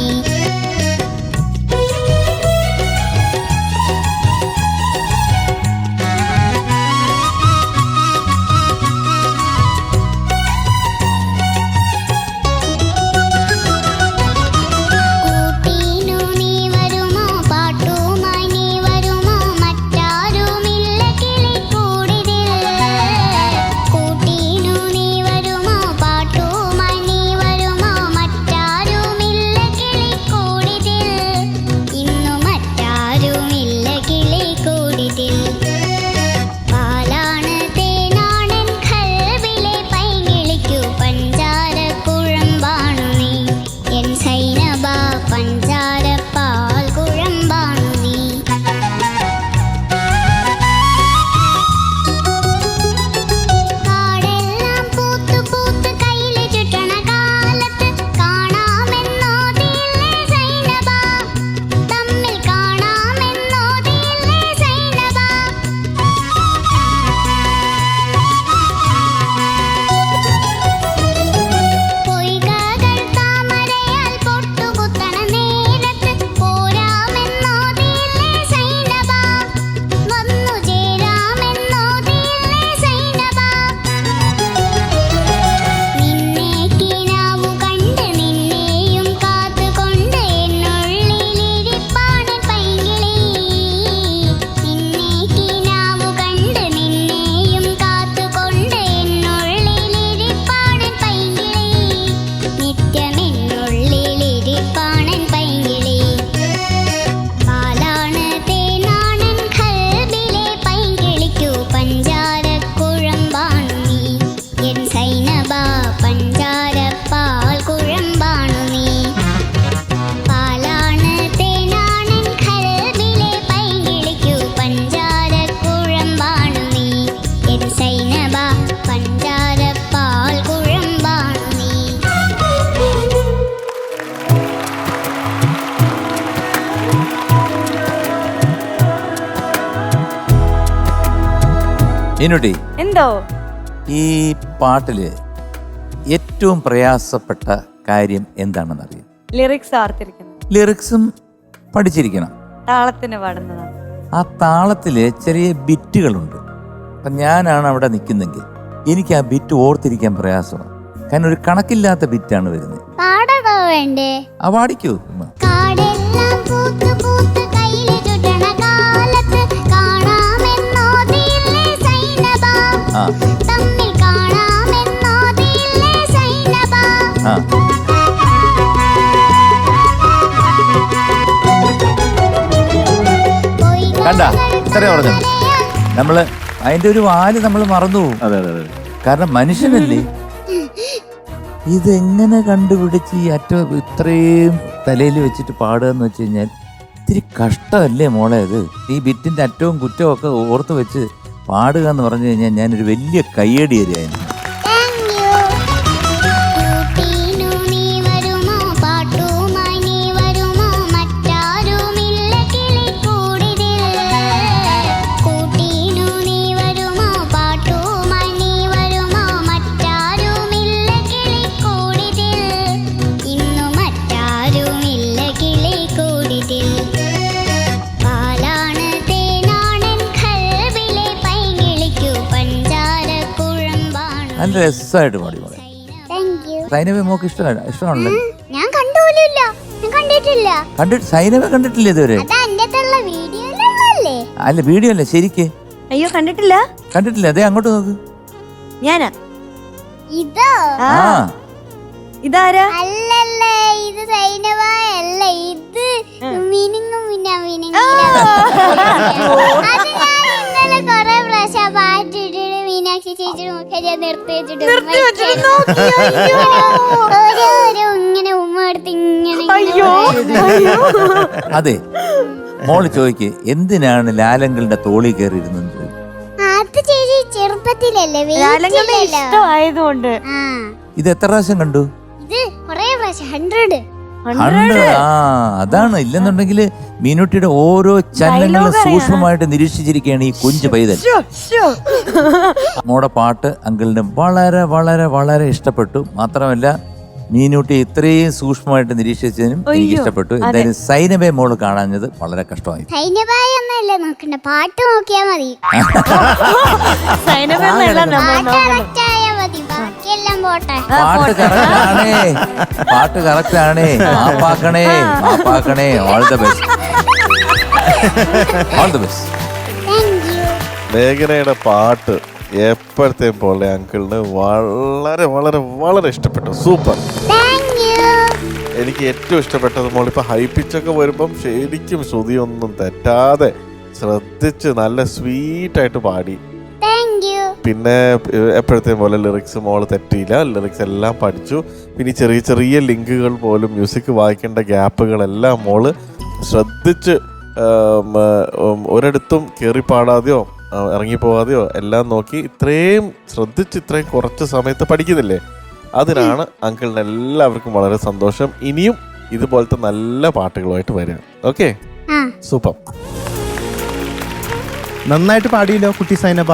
മീനുട്ടി, എന്തോ ഈ പാട്ടില് ഏറ്റവും പ്രയാസപ്പെട്ട കാര്യം എന്താണെന്ന് അറിയാം? ലിറിക്സ് ആർത്തിരിക്കുന്നു, ലിറിക്സും പഠിച്ചിരിക്കണം. താളത്തിന് പാടുന്നതാണ്. ആ താളത്തില് ചെറിയ ബിറ്റുകളുണ്ട്. അപ്പം ഞാനാണ് അവിടെ നിൽക്കുന്നെങ്കിൽ എനിക്ക് ആ ബിറ്റ് ഓർത്തിരിക്കാൻ പ്രയാസമാണ്. കാരണം ഒരു കണക്കില്ലാത്ത ബിറ്റാണ് വരുന്നത്. പാടണോ വേണ്ടേ? ആ പാടിക്കൂ. കാടെല്ലാം പൂത്ത് പൂത്ത് കയ്യില് ചുറ്റണ കാലത്ത് കാണാമെന്നോതിയില്ലേ സൈനബ, ആ തമ്മിൽ കാണാമെന്നോതിയില്ലേ സൈനബ. ആ കണ്ട, ഇത്രയും പറഞ്ഞു. നമ്മള് അതിന്റെ ഒരു വാല് നമ്മൾ മറന്നു പോകും. അതെ അതെ അതെ. കാരണം മനുഷ്യനല്ലേ. ഇതെങ്ങനെ കണ്ടുപിടിച്ച് ഈ അറ്റം ഇത്രയും തലയിൽ വെച്ചിട്ട് പാടുക എന്ന് വെച്ച് കഴിഞ്ഞാൽ ഇത്തിരി കഷ്ടമല്ലേ മോളെ അത്. ഈ ബിറ്റിന്റെ അറ്റവും കുറ്റവും ഒക്കെ ഓർത്ത് വെച്ച് പാടുക എന്ന് പറഞ്ഞു കഴിഞ്ഞാൽ ഞാനൊരു വലിയ കയ്യടി തരുമായിരുന്നു. നല്ല രസമായിട്ട് പാടി മോളെ. സൈനവ മോക്ക് ഇഷ്ടമാണല്ലോ. ഞാൻ കണ്ടുപോലില്ല, ഞാൻ കണ്ടിട്ടില്ല. സൈനവ കണ്ടിട്ടില്ല ഇതുവരെ? അല്ല വീഡിയോ അല്ല, ശരിക്ക്. അയ്യോ കണ്ടിട്ടില്ല. കണ്ടിട്ടില്ല. അതേ അങ്ങോട്ട് നോക്ക്. ഞാനാ ഇതോ? ആ ഇതാരാ? അല്ലല്ലേ, ഇത് സൈനവ അല്ല, ഇത് മിനിങ്ങും ഇന്നലെ കൊറേ പ്രാവശ്യം പാട്ടിട്ട് മീനാക്ഷി ചേച്ചി നിർത്തി വെച്ചിട്ട് ഇങ്ങനെ ഉമ്മ എടുത്ത് ഇങ്ങനെ. അതെ, മോള് ചോദിക്ക് എന്തിനാണ് ലാലങ്ങളുടെ തോളി കയറി ഇരുന്നത്? അത് ചേച്ചി ചെറുപ്പത്തിലല്ലേ, ഇഷ്ടമായതുകൊണ്ട്. ഇത് എത്ര പ്രാവശ്യം കണ്ടു? ഇത് കൊറേ പ്രാവശ്യം, 100. ആ അതാണ്. ഇല്ലെന്നുണ്ടെങ്കിൽ മീനുട്ടിയുടെ ഓരോ ചലനങ്ങളും സൂക്ഷ്മമായിട്ട് നിരീക്ഷിച്ചിരിക്കുകയാണ് ഈ കുഞ്ചു പൈതൽ. മോടെ പാട്ട് അങ്കിളിന് വളരെ വളരെ വളരെ ഇഷ്ടപ്പെട്ടു. മാത്രമല്ല മീനുട്ടി ഇത്രയും സൂക്ഷ്മമായിട്ട് നിരീക്ഷിച്ചതിനും എനിക്ക് ഇഷ്ടപ്പെട്ടു. എന്തായാലും സൈനബെ മോള് കാണാഞ്ഞത് വളരെ കഷ്ടമായി. സൈനബായൊന്നല്ല നോക്കണ്ട, പാട്ട് നോക്കിയാ മതി. പാട്ട് കറക്റ്റാണേ, പാട്ട് കറക്റ്റാണേ. മാപ്പാക്കണേ, മാപ്പാക്കണേ. All the best, all the best. മേഘനയുടെ പാട്ട് എപ്പോഴത്തെയും പോലെ അങ്കിളിന് വളരെ വളരെ വളരെ ഇഷ്ടപ്പെട്ടു. സൂപ്പർ. എനിക്ക് ഏറ്റവും ഇഷ്ടപ്പെട്ടത് മോളിപ്പോൾ ഹൈ പിച്ചൊക്കെ വരുമ്പം ശരിക്കും ശ്രുതിയൊന്നും തെറ്റാതെ ശ്രദ്ധിച്ച് നല്ല സ്വീറ്റായിട്ട് പാടി. പിന്നെ എപ്പോഴത്തെയും പോലെ ലിറിക്സ് മോള് തെറ്റിയില്ല, ലിറിക്സ് എല്ലാം പഠിച്ചു. പിന്നെ ചെറിയ ചെറിയ ലിങ്കുകൾ പോലും മ്യൂസിക് വായിക്കേണ്ട ഗ്യാപ്പുകളെല്ലാം മോള് ശ്രദ്ധിച്ച് ഒരിടത്തും കയറി പാടാതെയോ ഇറങ്ങിപ്പോവാതെയോ എല്ലാം നോക്കി ഇത്രയും ശ്രദ്ധിച്ച് ഇത്രയും കുറച്ച് സമയത്ത് പഠിക്കുന്നില്ലേ, അതിനാണ് അങ്കിളിന് എല്ലാവർക്കും വളരെ സന്തോഷം. ഇനിയും ഇതുപോലത്തെ നല്ല പാട്ടുകളുമായിട്ട് വരിക. Okay, super. നന്നായിട്ട് പാടിയല്ലോ കുട്ടി സൈനബ.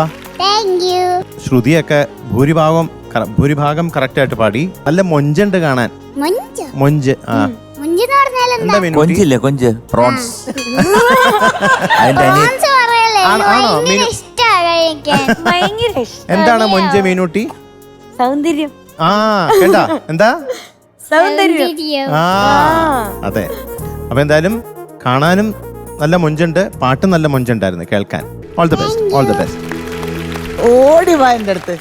ശ്രുതിയൊക്കെ ഭൂരിഭാഗം കറക്റ്റ് ആയിട്ട് പാടി. നല്ല മൊഞ്ചുണ്ട് കാണാൻ. മൊഞ്ച്. ആ കൊഞ്ചില്ലേ, കൊഞ്ച്, പ്രോൺസ്. ആണോ? എന്താണ് മൊഞ്ച് മീനൂട്ടി? സൗന്ദര്യം. ആ കേട്ടാ, എന്താ സൗന്ദര്യം? ആ അതെ. അപ്പൊ എന്തായാലും കാണാനും നല്ല മൊഞ്ചുണ്ട്, പാട്ടും നല്ല മൊഞ്ചുണ്ടായിരുന്നു കേൾക്കാൻ. All the best, all the best. ഓടി വാ എൻ്റെ അടുത്ത്.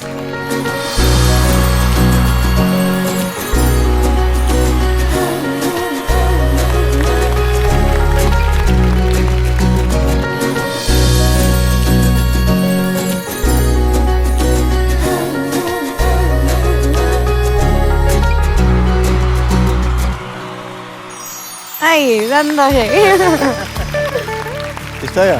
ഇഷ്ടായ?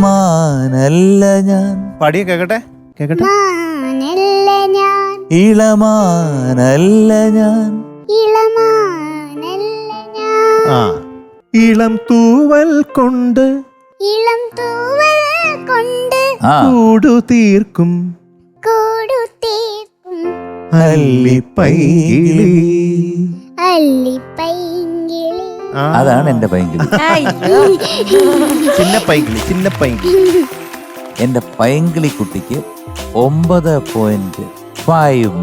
മാനല്ല ഞാൻ. പാടിയ കേക്കട്ടെ, കേക്കട്ടെ. മാനല്ല ഞാൻ ഇളമാനല്ല ഞാൻ. ഇളമാനല്ല ഞാൻ. ആ ഇളം തൂവൽ കൊണ്ട് ഇളം തൂവൽ കൊണ്ട് ആ കൂടു തീർക്കും കൊടുത്തേക്കും അല്ലിപ്പൈകിളി. അല്ലിപ്പൈങ്കിളി. ആ, അതാണ് എന്റെ പൈങ്കിളി. ചിന്ന പൈങ്കിളി. എന്റെ പൈങ്കിളി കുട്ടിക്ക് 9.5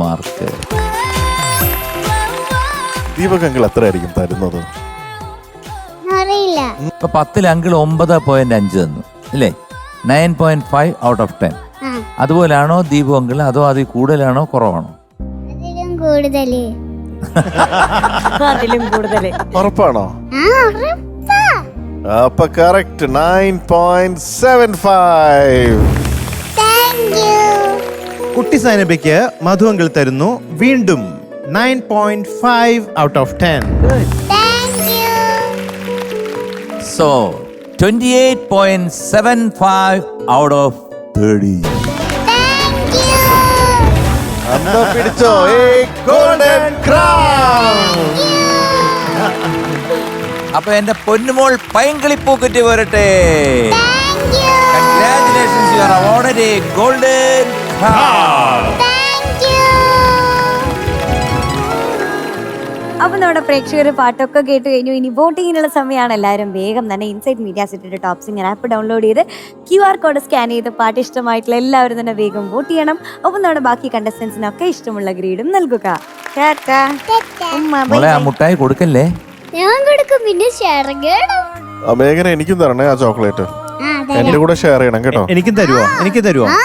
മാർക്ക്. ദീപക് അങ്കിൾ എത്ര ആയിരിക്കും തരുന്നത്? അറിയില്ല. ഇപ്പൊ 10 അങ്കിൾ 9.5 തന്നു അല്ലേ? 9.5 ഔട്ട് ഓഫ് 10. ആ, അതുപോലാണോ ദീപു അങ്കിൾ, അതോ അതിൽ കൂടുതലാണോ കുറവാണോ? അതിലും കൂടുതല്. അതിലും കൂടുതല്. ഉറപ്പാണോ? ആ, ഉറപ്പാ. അപ്പൊ കറക്റ്റ് 9.75. Thank you. കുട്ടി സൈനബയ്ക്ക് മധു അങ്കിൾ തരുന്നു വീണ്ടും 9.5 out of 10. Thank you. So 28.75 out of 30. Thank you. അന്ന് പിടിച്ചോ ഗോൾഡൻ ക്രൗൺ. അപ്പൊ എന്റെ പൊന്നുമോൾ പൈങ്കിളി പൂക്കുറ്റി വരട്ടെ. Thank you. Congratulations, you are awarded a golden crown. Thank you. അപ്പൊ നമ്മുടെ പ്രേക്ഷകർ പാട്ടൊക്കെ കേട്ട് കഴിഞ്ഞു. ഇനി വോട്ടിങ്ങിനുള്ള സമയമാണ്. എല്ലാവരും വേഗം തന്നെ ഇൻസൈറ്റ് മീഡിയ സെറ്റിന്റെ ടോപ്പ് സിംഗർ ആപ്പ് ഡൗൺലോഡ് ചെയ്ത് QR കോഡ് സ്കാൻ ചെയ്ത് പാട്ട് ഇഷ്ടമായിട്ടുള്ള എല്ലാവരും തന്നെ വേഗം വോട്ട് ചെയ്യണം. ഒപ്പം നമ്മുടെ ബാക്കി കണ്ടസ്റ്റൻസിനൊക്കെ ഇഷ്ടമുള്ള ഗ്രീഡും നൽകുക. ടാറ്റാ. ഉമ്മ, ബൈ മോളെ ആ ബൈ. മുട്ടായി കൊടുക്കല്ലേ. ഞാൻ കൊടുക്കും. പിന്നെ ഷെയർ ചെയ്യണം. മേഘന എനിക്കും തരണേ ആ ചോക്ലേറ്റ്. ആ, തരാം. എന്റെ കൂടെ ഷെയർ ചെയ്യണം കേട്ടോ. എനിക്കും തരുവോ? ആ,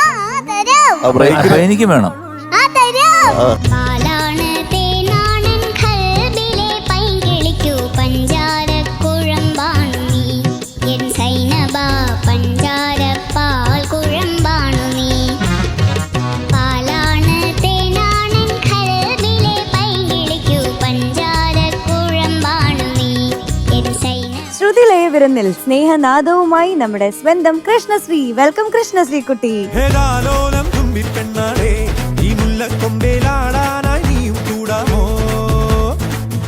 തരാം. ആ ബ്രേക്കിൽ അപ്പൊ എനിക്ക് വേണം. ആ, തരാം. പാലാണ് തേനാണൻ ഖൽബിലെ പൈങ്കിളിക്കു പഞ്ചാരക്കുഴമ്പാണു നീ. എൻ സൈനബ പഞ്ചാരപ്പാൽ കുഴമ്പാണു നീ. പാലാണ് തേനാണൻ ഖൽബിലെ പൈങ്കിളിക്കു പഞ്ചാരക്കുഴമ്പാണു നീ. എൻ സൈന ശ്രുതിലയ വിരുന്നിൽ സ്നേഹനാദവുമായി നമ്മുടെ സ്വന്തം കൃഷ്ണശ്രീ. വെൽക്കം കൃഷ്ണശ്രീ കുട്ടി. ഹേതാലോലം തുമ്പിപ്പെണ്ണാടേ ഈ മുല്ലക്കൊമ്പേലാടാനായി നീയും കൂടാമോ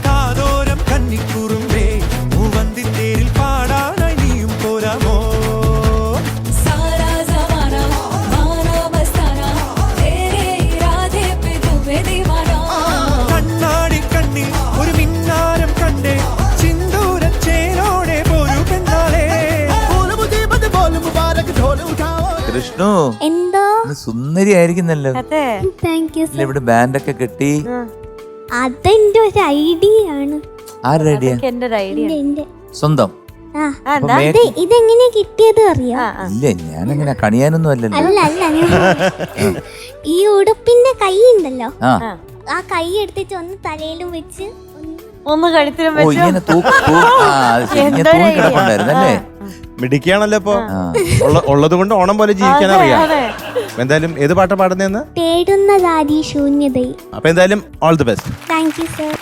കാതോരം കന്നിക്കുറുമ്പേ മൂവന്തിത്തേരിൽ പാടാനായി നീയും പോരാമോ കണ്ണാടി കണ്ണിൽ ഒരു മിന്നാരം കണ്ടേ ചിന്തൂരച്ചേരോടെ പോരു പെണ്ണാളേ കൃഷ്ണു എന്തോ. ഇന്ന് സുന്ദരി ആയിരിക്കുന്നല്ലോ. അതെ. Thank you. ഇല്ല, ഇവിടെ ബാൻഡൊക്കെ കെട്ടി. അതെന്റെ ഒരു ഐഡിയ ആണ്. ആരുടെ ഐഡിയ? എന്റെ ഒരു ഐഡിയ. എന്റെ സ്വന്തം. ആ, അപ്പൊ എന്താ? മേഘ- ഇതെങ്ങനെ കിട്ടിയത് അറിയാം? ഇല്ല, ഞാനങ്ങനെ കണിയാനൊന്നും അല്ലല്ലോ. അല്ല അല്ല ഈ ഉടുപ്പിന്റെ കൈ ഉണ്ടല്ലോ, ആ ആ കൈ എടുത്തിട്ട് ഒന്ന് തലയിലും വെച്ച് ഒന്ന് കഴുത്തിലും ഓ വെച്ചു. ഇങ്ങനെ അത് ശരി, ഇങ്ങനെ എന്തൊരു തൂങ്ങി idea. കിടപ്പുണ്ടായിരുന്നല്ലേ? മിടിക്കുകയാണല്ലോ ഇപ്പൊ. ആ. ഉള്ളത് കൊണ്ട് ഓണം പോലെ ജീവിക്കാൻ അതെ, അറിയാം. അതെ. എന്തായാലും ഏത് പാട്ടാ പാടുന്നതെന്ന്? തേടുന്നതാരി ശൂന്യതയിൽ. അപ്പൊ എന്തായാലും all the best. Thank you sir.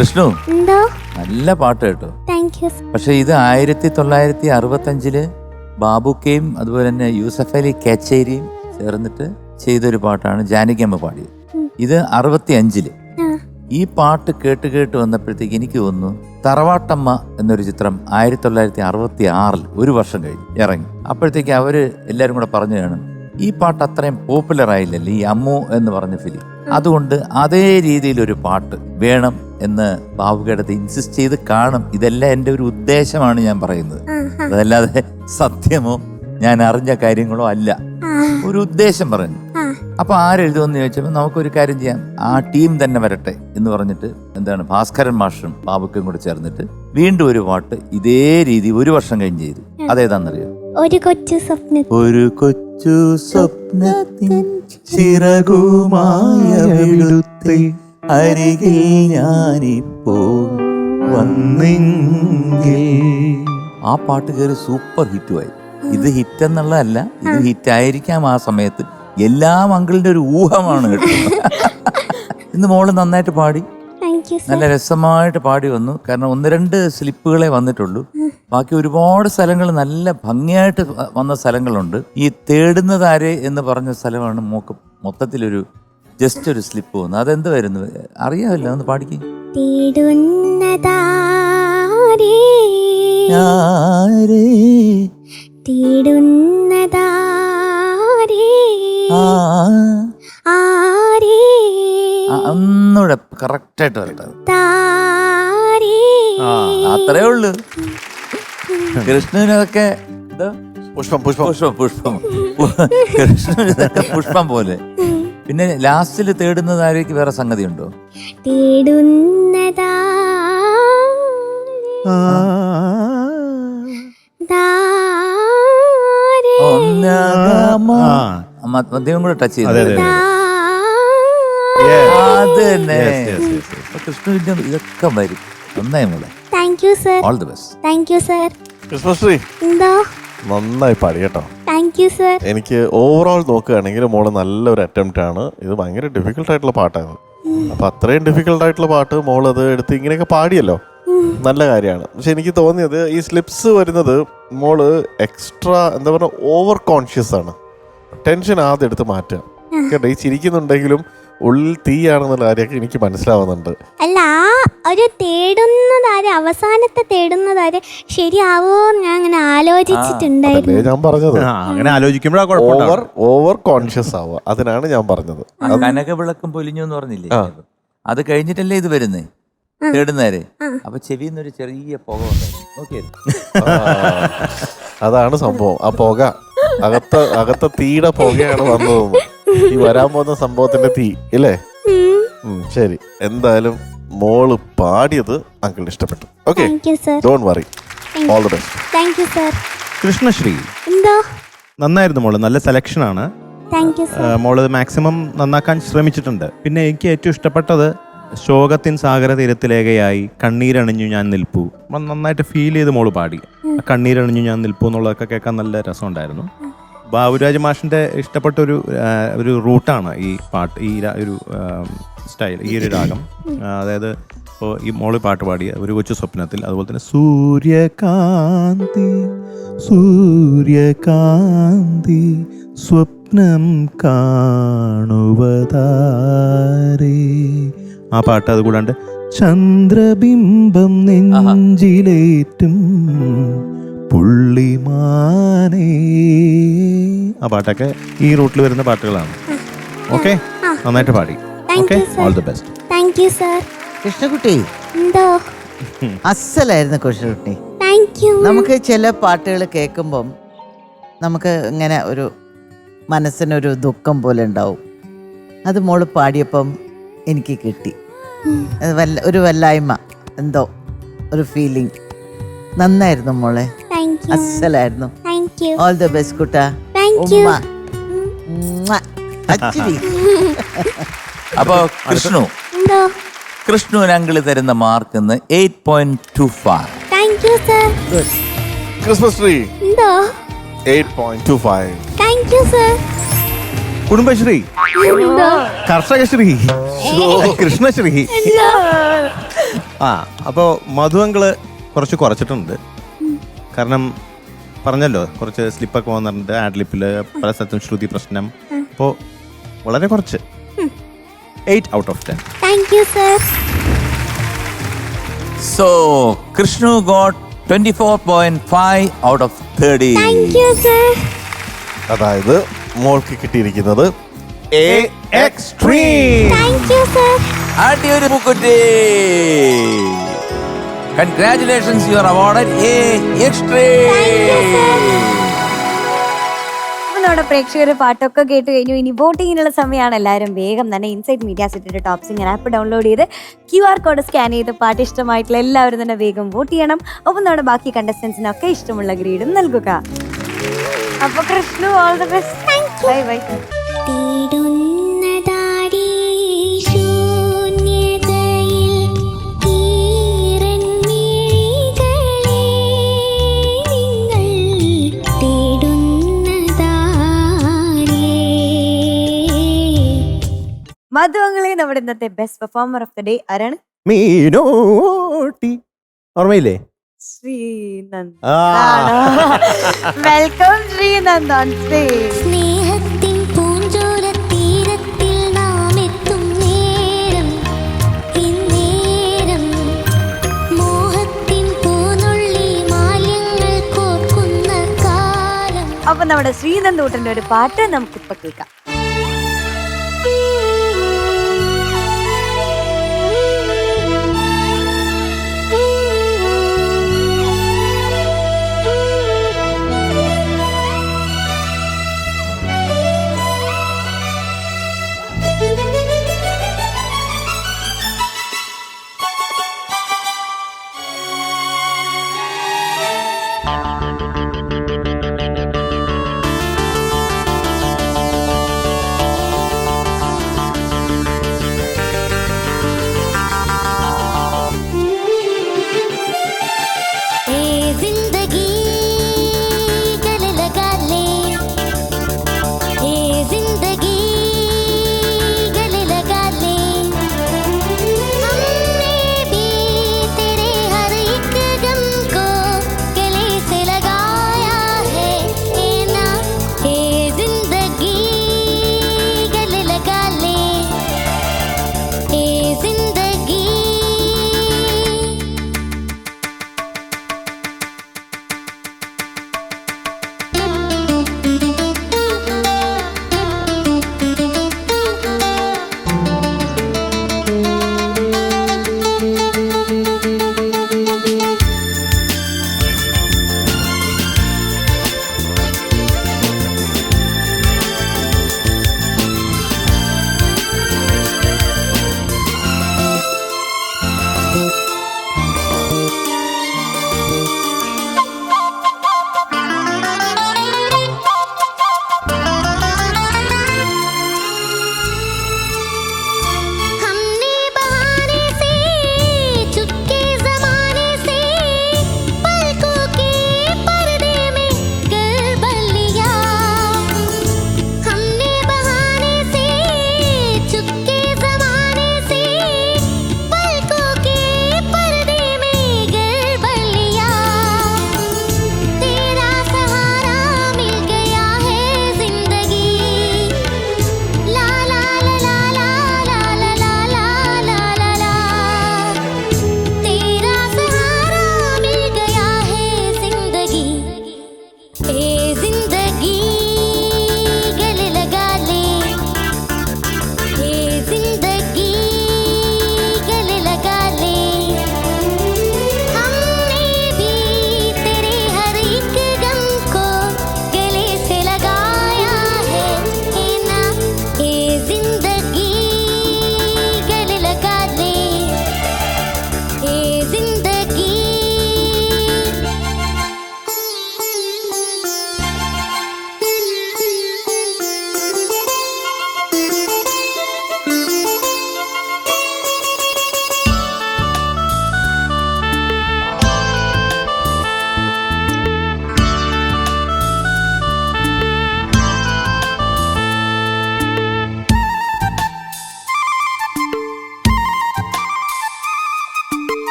Krishnu എന്തോ നല്ല പാട്ട് കേട്ടോ. Thank you. പക്ഷെ ഇത് 1965 ബാബുക്കയും അതുപോലെ തന്നെ യൂസഫ് അലി കേച്ചേരിയും ചേർന്നിട്ട് ചെയ്തൊരു പാട്ടാണ് ജാനകിയമ്മ പാടിയത്. ഇത് 65 ഈ പാട്ട് കേട്ട് കേട്ട് വന്നപ്പോഴത്തേക്ക് എനിക്ക് തോന്നുന്നു തറവാട്ടമ്മ എന്നൊരു ചിത്രം 1966 ഒരു വർഷം കഴിഞ്ഞ് ഇറങ്ങി. അപ്പോഴത്തേക്ക് അവര് എല്ലാരും കൂടെ പറഞ്ഞു കാണും ഈ പാട്ട് അത്രയും പോപ്പുലർ ആയില്ലല്ലോ ഈ അമ്മു എന്ന് പറഞ്ഞ ഫിലിം, അതുകൊണ്ട് അതേ രീതിയിലൊരു പാട്ട് വേണം എന്ന് ബാബുക്കേടത്ത് ഇൻസിസ്റ്റ് ചെയ്ത് കാണും. ഇതെല്ലാം എൻ്റെ ഒരു ഉദ്ദേശമാണ് ഞാൻ പറയുന്നത്, അതല്ലാതെ സത്യമോ ഞാൻ അറിഞ്ഞ കാര്യങ്ങളോ അല്ല, ഒരു ഉദ്ദേശം പറഞ്ഞു. അപ്പൊ ആരെഴുതുമെന്ന് ചോദിച്ചപ്പോൾ നമുക്കൊരു കാര്യം ചെയ്യാം, ആ ടീം തന്നെ വരട്ടെ എന്ന് പറഞ്ഞിട്ട് എന്താണ് ഭാസ്കരൻ മാഷും ബാബുക്കും കൂടെ ചേർന്നിട്ട് വീണ്ടും ഒരു പാട്ട് ഇതേ രീതി ഒരു വർഷം കഴിഞ്ഞ് ചെയ്തു. അതേതാണെന്നറിയോ? ഒരു കൊച്ചു സ്വപ്നം. ഒരു കൊച്ചു സ്വപ്നത്തിൻ ചിറകുമായവിടുത്തെ അരികിൽ ഞാനിപ്പോൾ വന്നെങ്കിൽ. ആ പാട്ട് കയറി സൂപ്പർ ഹിറ്റുമായി. ഇത് ഹിറ്റ് എന്നുള്ളതല്ല, ഇത് ഹിറ്റ് ആയിരിക്കാം ആ സമയത്ത്. എല്ലാ മംഗളിന്റെ ഒരു ഊഹമാണ് കേട്ടോ. ഇന്ന് മോള് നന്നായിട്ട് പാടി, നല്ല രസമായിട്ട് പാടി വന്നു. കാരണം 1-2 സ്ലിപ്പുകളെ വന്നിട്ടുള്ളൂ, ബാക്കി ഒരുപാട് സ്ഥലങ്ങൾ നല്ല ഭംഗിയായിട്ട് വന്ന സ്ഥലങ്ങളുണ്ട്. ഈ തേടുന്നതാരെ എന്ന് പറഞ്ഞ സ്ഥലമാണ് മോക്ക് മൊത്തത്തിലൊരു ജസ്റ്റ് ഒരു സ്ലിപ്പ് വന്നു. അതെന്ത് വരുന്നു അറിയാമല്ലോ, ഒന്ന് പാടിക്കേ. ഒന്നുകൂടെ കറക്റ്റായിട്ട് വരട്ടെ. അത്രേ ഉള്ളു. കൃഷ്ണനൊക്കെ പുഷ്പം പുഷ്പം പുഷ്പം പുഷ്പം കൃഷ്ണനൊക്കെ പുഷ്പം പോലെ. പിന്നെ ലാസ്റ്റിൽ തേടുന്നത് ആരേക്ക് വേറെ സംഗതി ഉണ്ടോ? മദ്യം കൂടെ ടച്ച് ചെയ്ത് അത് തന്നെ. കൃഷ്ണന്റെ ഇതൊക്കെ വരും. നന്നായി മോളെ. Thank you sir. All the best. Thank you sir. Krishnasree എന്തോ നന്നായി പാടി കേട്ടോ. Thank you sir. എനിക്ക് ഓവറോൾ നോക്കുകയാണെങ്കിൽ മോള് നല്ലൊരു അറ്റംപ്റ്റ് ആണ്. ഇത് ഭയങ്കര ഡിഫിക്കൽട്ട് ആയിട്ടുള്ള പാട്ടാണ്. അപ്പൊ അത്രയും ഡിഫിക്കൽട്ട് ആയിട്ടുള്ള പാട്ട് മോൾ അത് എടുത്ത് ഇങ്ങനെയൊക്കെ പാടിയല്ലോ, നല്ല കാര്യമാണ്. പക്ഷെ എനിക്ക് തോന്നിയത് ഈ സ്ലിപ്സ് വരുന്നത് മോള് എക്സ്ട്രാ എന്താ പറയുക ഓവർ കോൺഷ്യസ് ആണ്. ടെൻഷൻ ആദ്യം എടുത്ത് മാറ്റുക കേട്ടോ. ഈ ചിരിക്കുന്നുണ്ടെങ്കിലും ഉള്ളിൽ തീയാണെന്നുള്ള കാര്യമൊക്കെ എനിക്ക് മനസ്സിലാവുന്നുണ്ട്. അല്ല, ആ ഒരു തേടുന്നതാര്, അവസാനത്തെ തേടുന്നതാര് ശരിയാവോ ഞാൻ അങ്ങനെ ആലോചിച്ചിട്ടുണ്ടായിരുന്നു. ഞാൻ പറഞ്ഞത് അങ്ങനെ ആലോചിക്കുമ്പോഴാണ് ഓവർ കോൺഷ്യസ് ആവുക, അതിനാണ് ഞാൻ പറഞ്ഞത്. കനകവിളക്കും പൊലിഞ്ഞു എന്ന് പറഞ്ഞില്ലേ, അത് കഴിഞ്ഞിട്ടല്ലേ ഇത് വരുന്നേ തേടുന്നേരെ. അപ്പൊ ചെവിന്നൊരു ചെറിയ പുക നോക്കിയത്, അതാണ് സംഭവം. ആ പുക അകത്ത തീയുടെ പുകയാണ് വന്നത്, ഈ വരാൻ പോകുന്ന സംഭവത്തിന്റെ തീ ഇല്ലേ. ശരി, എന്തായാലും മോള് പാടിയത് അങ്കിളിന് ഇഷ്ടപ്പെട്ടു. Okay, don't worry, all the best. Thank you sir. Krishnasree എന്തോ നന്നായിരുന്നു മോള്, നല്ല സെലക്ഷൻ ആണ്. Thank you sir. മോള് മാക്സിമം നന്നാക്കാൻ ശ്രമിച്ചിട്ടുണ്ട്. പിന്നെ എനിക്ക് ഏറ്റവും ഇഷ്ടപ്പെട്ടത് ശോകത്തിൻ സാഗര തീരത്തിലേകയായി കണ്ണീരണിഞ്ഞു ഞാൻ നിൽപ്പു. നന്നായിട്ട് ഫീൽ ചെയ്ത് മോള് പാടി. കണ്ണീരണിഞ്ഞു ഞാൻ നിൽപ്പു എന്നുള്ളതൊക്കെ കേൾക്കാൻ നല്ല രസമുണ്ടായിരുന്നു. ബാബുരാജ് മാഷിൻ്റെ ഇഷ്ടപ്പെട്ട ഒരു റൂട്ടാണ് ഈ പാട്ട്, ഈ ഒരു സ്റ്റൈൽ, ഈ ഒരു രാഗം. അതായത് ഇപ്പോൾ ഈ മോള് പാട്ട് പാടിയ ഒരു കൊച്ചു സ്വപ്നത്തിൽ, അതുപോലെ തന്നെ സൂര്യകാന്തി സൂര്യകാന്തി സ്വപ്നം കാണുവതാരേ, ആ പാട്ട്. അതുകൂടാണ്ട് ചന്ദ്രബിംബം നെഞ്ചിലേറ്റും പുള്ളിമാനേ, ആ പാട്ടൊക്കെ ഈ റൂട്ടിൽ വരുന്ന പാട്ടുകളാണ്. ഓക്കെ, നന്നായിട്ട് പാടി. Okay, all the best. Thank you sir. Krishnakutty എന്തോ അസലായിരുന്നു കൃഷ്ണകുട്ടി. Thank you. നമുക്ക് ചില പാട്ടുകൾ കേൾക്കുമ്പം നമുക്ക് ഇങ്ങനെ ഒരു മനസ്സിനൊരു ദുഃഖം പോലെ ഉണ്ടാവും. അത് മോള് പാടിയപ്പം എനിക്ക് കിട്ടി. ഒരു വല്ലായ്മ, എന്തോ ഒരു ഫീലിംഗ്. നന്നായിരുന്നു മോളെ, അസലായിരുന്നു. ഓൾ ദി ബെസ്റ്റ് കുട്ടാ. അപ്പൊ കൃഷ്ണുവിന് അങ്കിള് തരുന്ന mark 8.25. Thank you sir. Christmas tree എന്തോ 8.25. Thank you sir. Kudumbashree, Karshakasree, Krishnasree, ആ അപ്പോൾ മധുവങ്കള് കുറച്ച് കുറച്ചിട്ടുണ്ട്. കാരണം പറഞ്ഞല്ലോ കുറച്ച് സ്ലിപ്പൊക്കെ വന്നിട്ടുണ്ട് ആഡ്ലിപ്പിൽ, പല സ്ഥലത്തും ശ്രുതി പ്രശ്നം. അപ്പോൾ വളരെ കുറച്ച് 8 out of 10. Thank you sir. So, Krishnu got 24.5 out of 30. Thank you sir. അതായത് മോൾക്ക് കിട്ടിയിരിക്കുന്നത് A extreme. Thank you sir. അടിയൊരു പൂക്കുറ്റി. Congratulations, you are awarded A extreme. നമ്മുടെ പ്രേക്ഷകർ പാട്ടൊക്കെ കേട്ട് കഴിഞ്ഞു. ഇനി വോട്ടിങ്ങിനുള്ള സമയമാണ്. എല്ലാവരും വേഗം തന്നെ ഇൻസൈറ്റ് മീഡിയ സെറ്റിന്റെ ടോപ് സിംഗർ ആപ്പ് ഡൗൺലോഡ് ചെയ്ത് QR കോഡ് സ്കാൻ ചെയ്ത് പാട്ട് ഇഷ്ടമായിട്ടുള്ള എല്ലാവരും തന്നെ വേഗം വോട്ട് ചെയ്യണം. ഒപ്പം നമ്മുടെ ബാക്കി കണ്ടസ്റ്റൻസിനൊക്കെ ഇഷ്ടമുള്ള ഗ്രേഡും നൽകുക. അപ്പൊ Krishnu, all the best. Bye bye. തേടുന്നതാടി ശൂന്യതയിൽ ഈറൻ മിഴികളെ നിങ്ങൾ തേടുന്നതാരേ. മധുവങ്ങളെ നമ്മുടെ ഇന്നത്തെ best performer of the day ആരാണ്? മീനോട്ടി. ഓർമ്മയില്ലേ? ശ്രീനന്ദ്. ആ. Welcome Sreenand on stage. സ്നേഹത്തിൻ പൂഞ്ചോല തീരത്തിൽ നാം എത്തും നേരം ഇന്നേരം മോഹത്തിൻ പൂനുള്ളി മാലിന്യങ്ങൾ കോർക്കുന്ന കാലം. അപ്പൊ നമ്മുടെ ശ്രീനന്ദ് ഊട്ടന്റെ ഒരു പാട്ട് നമുക്കിപ്പൊ കേൾക്കാം.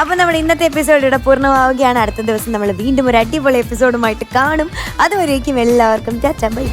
അപ്പൊ നമ്മുടെ ഇന്നത്തെ എപ്പിസോഡ് ഇവിടെ പൂർണ്ണമാവുകയാണ്. അടുത്ത ദിവസം നമ്മൾ വീണ്ടും ഒരു അടിപൊളി എപ്പിസോഡുമായിട്ട് കാണും. അതുവരേക്കും എല്ലാവർക്കും ബൈ.